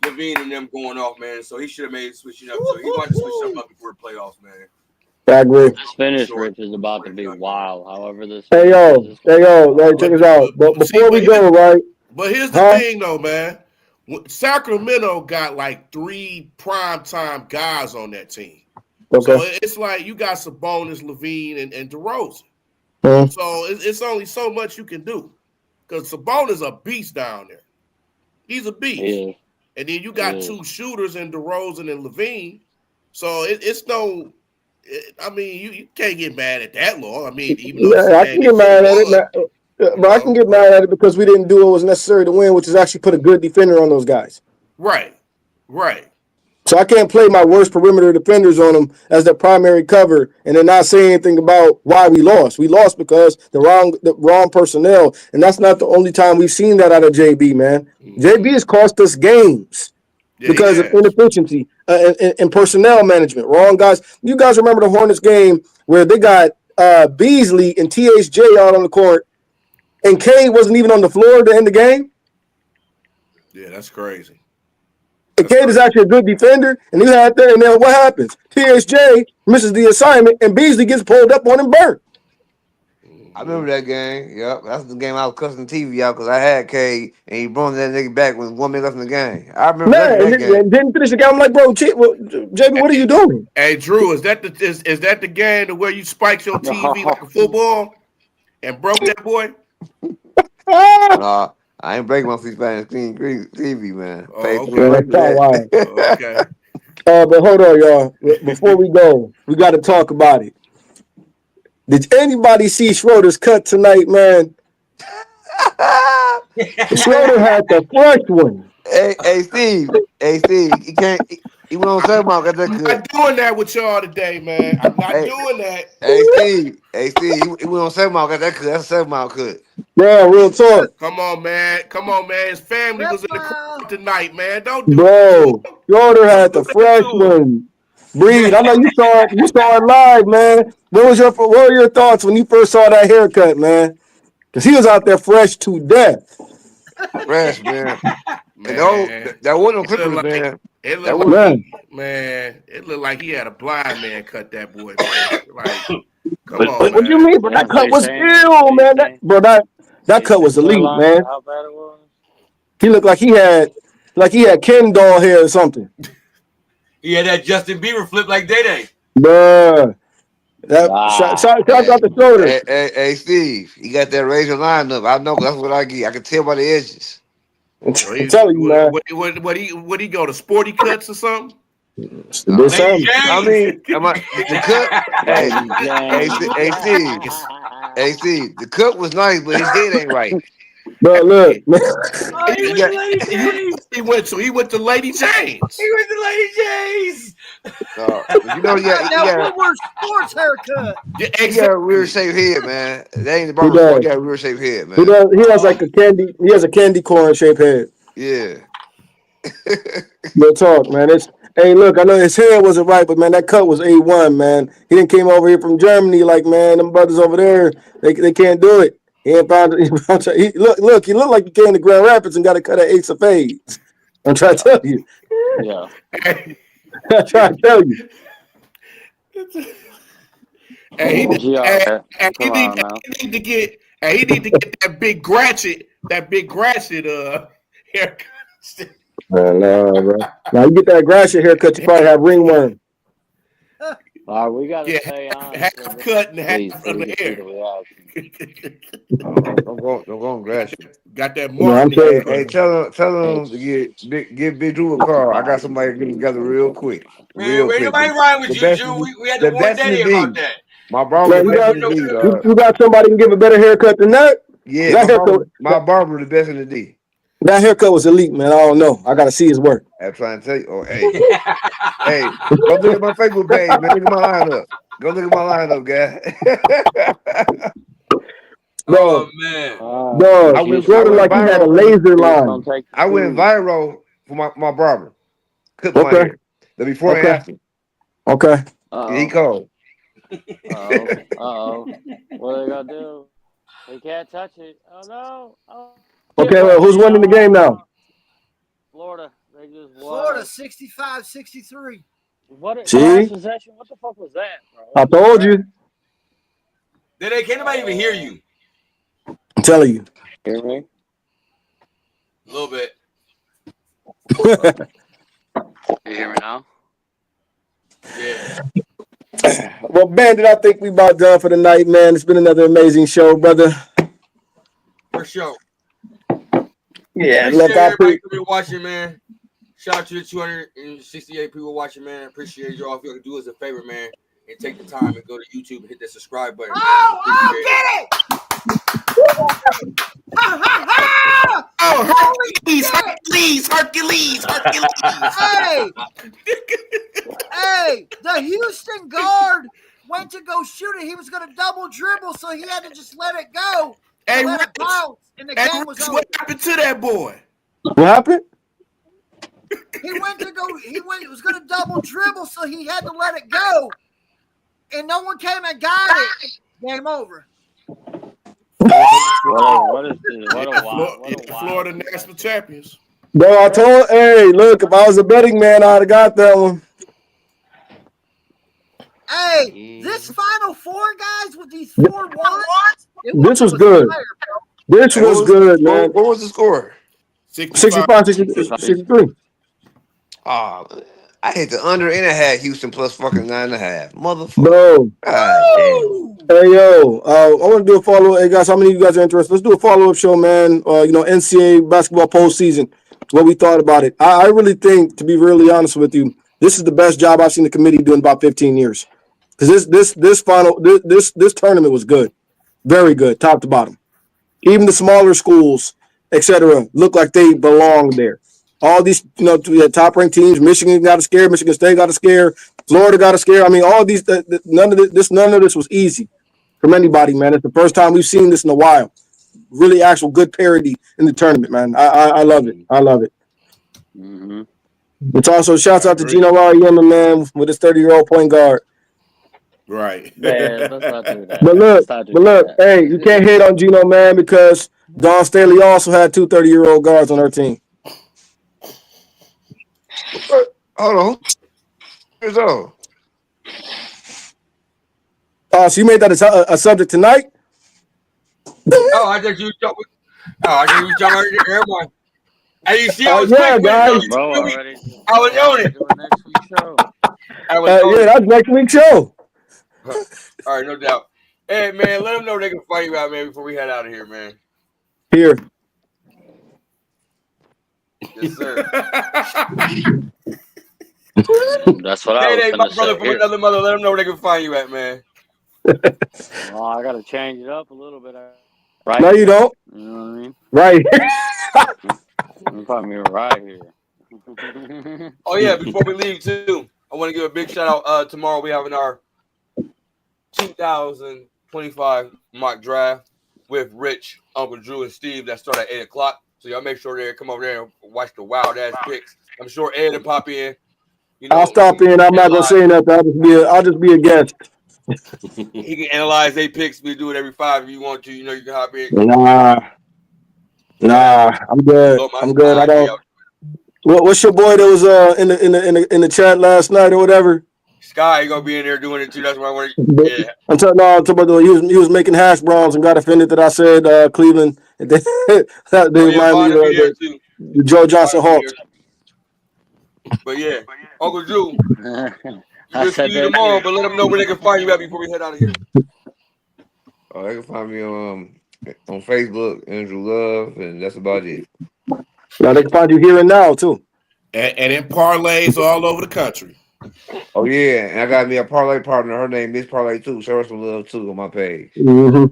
Levine and them going off, man. So he should have made it switch it up. So he wanted to switch something up before the playoffs, man. I agree. This finish, Rich, is about to be wild. However, this. Hey, check us out. But before we go, right? But here's the thing, though, man. Sacramento got like 3 primetime guys on that team. Okay. So it's like you got Sabonis, Levine, and DeRozan. So it's only so much you can do because Sabonis a beast down there. He's a beast. Yeah. And then you got 2 shooters in DeRozan and Levine. So it's no. I mean, you can't get mad at that law. I mean, even though I can get mad at it, but I can get mad at it because we didn't do what was necessary to win, which is actually put a good defender on those guys. Right. So I can't play my worst perimeter defenders on them as their primary cover and then not say anything about why we lost. We lost because the wrong personnel, and that's not the only time we've seen that out of JB, man. JB has cost us games because of inefficiency and personnel management. Wrong guys. You guys remember the Hornets game where they got Beasley and THJ out on the court, and Cade wasn't even on the floor to end the game? Yeah, that's crazy. And Cade is actually a good defender, and he had there, and then what happens? THJ misses the assignment, and Beasley gets pulled up on and burnt. I remember that game. Yep, that's the game I was cussing the TV out because I had Cade, and he brought that nigga back with 1 minute left in the game. I remember that game. And didn't finish the game. I'm like, bro, JB, what are you doing? Hey, Drew, is that the game to where you spiked your TV like a football and broke that boy? Nah, I ain't breaking my Spanish TV, man. Okay. But hold on, y'all. Before we go, we got to talk about it. Did anybody see Schroeder's cut tonight, man? Schroeder had the first one. Hey, Steve, he can't. He went on 7 mile. I'm not doing that with y'all today, man. I'm not doing that. Hey, Steve, he went on 7 mile. Got that cut. That's a 7 mile cut. Bro, real talk. Come on, man. His family was in the crowd tonight, man. Don't do it. Bro, Schroeder had the fresh one. Breathe. I know you saw it. You saw it live, man. What were your thoughts when you first saw that haircut, man? Because he was out there fresh to death. Fresh, man. That wasn't no Clippers, man. It looked like he had a blind man cut that boy, man. Like, come on, man. What do you mean? But that cut was ill, man. That cut was elite, man. How bad it was? He looked like he had Ken doll hair or something. He had that Justin Bieber flip like Day-Day. Bruh. Shout out the shoulder. Hey, Steve, you got that razor line up. I know, that's what I get. I can tell by the edges. I'm telling you, man. What he go to Sporty Cuts or something? I mean, the cut. Hey, Steve, the cut was nice, but his head ain't right. Bro, look. He went to Lady James. You know, now we're sports haircut. He got a weird shaped head, man. That ain't the barber. He got a weird shaped head, man. He has like a candy corn shaped head. Yeah. No talk, man. Hey, look, I know his hair wasn't right, but man, that cut was A1, man. He didn't came over here from Germany, like, man, them brothers over there, they can't do it. He ain't found it. He looked like he came to Grand Rapids and got a cut at Ace of Spades. I'm trying to tell you. Yeah. I'm trying to tell you. And he need to get that big Gratchet haircut. No, bro. Now you get that Gratiot haircut, you probably have ringworm. All right, we gotta stay on. Half cut and half in the air. Don't go and grass you. Got that No, I'm Martin. saying. Hey, tell them to give Big Drew a call. I got somebody to get together real quick. Man, ain't nobody riding with you, Drew. We had to warn Daddy about that. My barber, you got somebody can give a better haircut than that? Yeah, my barber the best in the D. That haircut was elite, man. I don't know. I gotta see his work. I'm trying to tell you. Oh, hey, hey, go look at my Facebook page, man. Look at my lineup. Go look at my lineup, guy. Bro, oh man, bro, I went like he had a laser line. I went viral for my barber. Cut my hair. The before and after. Okay. He called. Uh-oh. What are they gonna do? They can't touch it. Oh no. Oh. Okay, well, who's winning the game now? Florida. They just won. Florida 65-63. What? See? Possession? What the fuck was that, bro? I told you. Can't nobody even hear you. I'm telling you. Hear me? A little bit. You hear me now? Yeah. Well, Bandit, I think we about done for the night, man. It's been another amazing show, brother. For sure. Yeah, look, everybody for watching, man. Shout out to the 268 people watching, man. Appreciate y'all. If you can do us a favor, man, and take the time and go to YouTube and hit that subscribe button. Get it! Hercules. Hey, the Houston guard went to go shoot it. He was going to double dribble, so he had to just let it go. Hey, let it bounce, and the game was over. What happened to that boy? What happened? He was going to double dribble, so he had to let it go. And no one came and got it. Game over. What is this? What a Florida national champions. Bro, I told, hey, look, if I was a betting man, I'd have got that one. Hey, this Final Four, guys, with these 4-1, this was good. This was good, man. What was the score? 65-63. Oh, I hit the under and a half Houston plus fucking 9.5. Motherfucker. Bro. God damn. Hey, yo, I want to do a follow-up. Hey, guys, how many of you guys are interested? Let's do a follow-up show, man. NCAA basketball postseason, what we thought about it. I really think, to be really honest with you, this is the best job I've seen the committee do in about 15 years. Because this tournament was good. Very good, top to bottom. Even the smaller schools, etc., look like they belong there. All these, top-ranked teams, Michigan got a scare, Michigan State got a scare, Florida got a scare. I mean, all these, none of this was easy from anybody, man. It's the first time we've seen this in a while. Really actual good parity in the tournament, man. I love it. I love it. Mm-hmm. It's also shouts out to Gino Auriemma, man, with his 30-year-old point guard. Right. Man, let's not do that. But look, hey, you can't hate on Gino, man, because Dawn Staley also had two 30-year-old guards on her team. Hold on. Years old. So you made that a subject tonight? Oh, I think you was talking. Everyone. And you see, I was yeah, guys. Bro, I was on it. Next week's show. That's next week's show. All right, no doubt. Hey, man, let them know they can find you out, man, before we head out of here, man. Here. Yes, sir. That's what I was Hey, my brother say. from another mother. Let them know where they can find you at, man. Well, I got to change it up a little bit. Right? No, you don't. You know what I mean? Right. You find me right here. Oh, yeah, before we leave, too, I want to give a big shout out. Tomorrow we having our 2025 mock draft with Rich, Uncle Drew, and Steve that start at 8 o'clock. So y'all make sure come over there and watch the wild ass picks. I'm sure Ed will pop in. I'll stop in. I'm not gonna say nothing. I'll just be a guest. He can analyze their picks. We do it every 5 if you want to. You can hop in. Nah, I'm good. I'm good. I What's your boy that was in the chat last night or whatever? Sky, you gonna be in there doing it too. That's why I want to. Yeah. I'm talking about he was making hash browns and got offended that I said Cleveland. And they remind me of the Joe Johnson Hawks. But yeah, Uncle Drew, I we'll said see you that tomorrow. too. But let them know where they can find you at before we head out of here. Oh, they can find me on Facebook, Andrew Love, and that's about it. Now they can find you here and now too. And in parlays all over the country. Oh yeah, and I got me a parlay partner. Her name is Parlay too. Show her some love too on my page. Mm-hmm.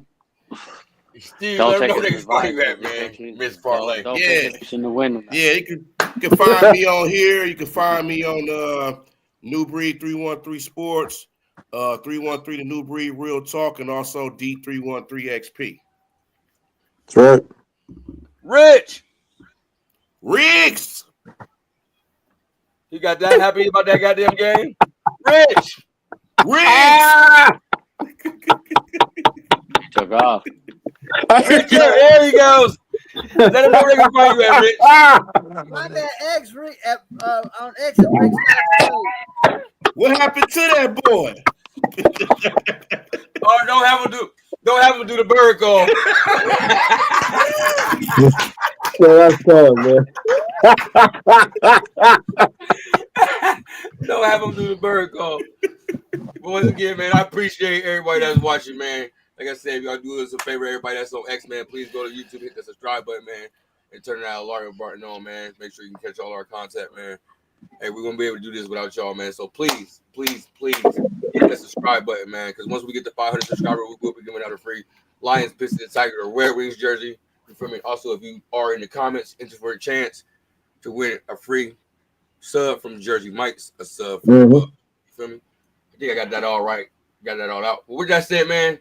Steve, Don't let them take know where his they can find advice. you at, man. Miss Parlay. Don't Yeah. take it in the window. Yeah, you can find me on here. You can find me on New Breed 313 Sports, 313 The New Breed Real Talk, and also D313XP. That's right. Rich, Riggs. you got that happy about that goddamn game? Rich, Took off. Rich, there he goes. Let him know where they can find you at, Rich. Find that X on X and Rick's not What happened to that boy? Oh, don't have him do the bird call. Yeah, that's fun, man. Don't have him do the bird call. But once again, man, I appreciate everybody that's watching, man. Like I said, if y'all do us a favor, everybody that's on X, man, please go to YouTube, hit the subscribe button, man, and turn that alarm button on, man. Make sure you can catch all our content, man. Hey, we won't be able to do this without y'all, man. So please, please, please hit that subscribe button, man. Because once we get to 500 subscribers, we will be giving out a free Lions, Pistons, Tiger, or Red Wings jersey. You feel me? Also, if you are in the comments, enter for a chance to win a free sub from Jersey Mike's, a sub from you feel me? I think I got that all right. Got that all out. But with that said, man,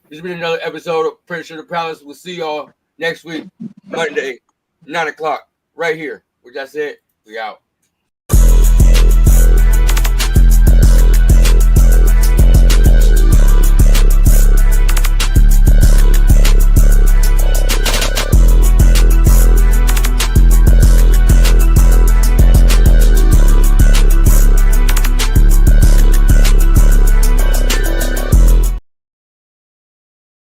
this has been another episode of Prince of the Palace. We'll see y'all next week, Monday, 9 o'clock, right here. With that said, we out.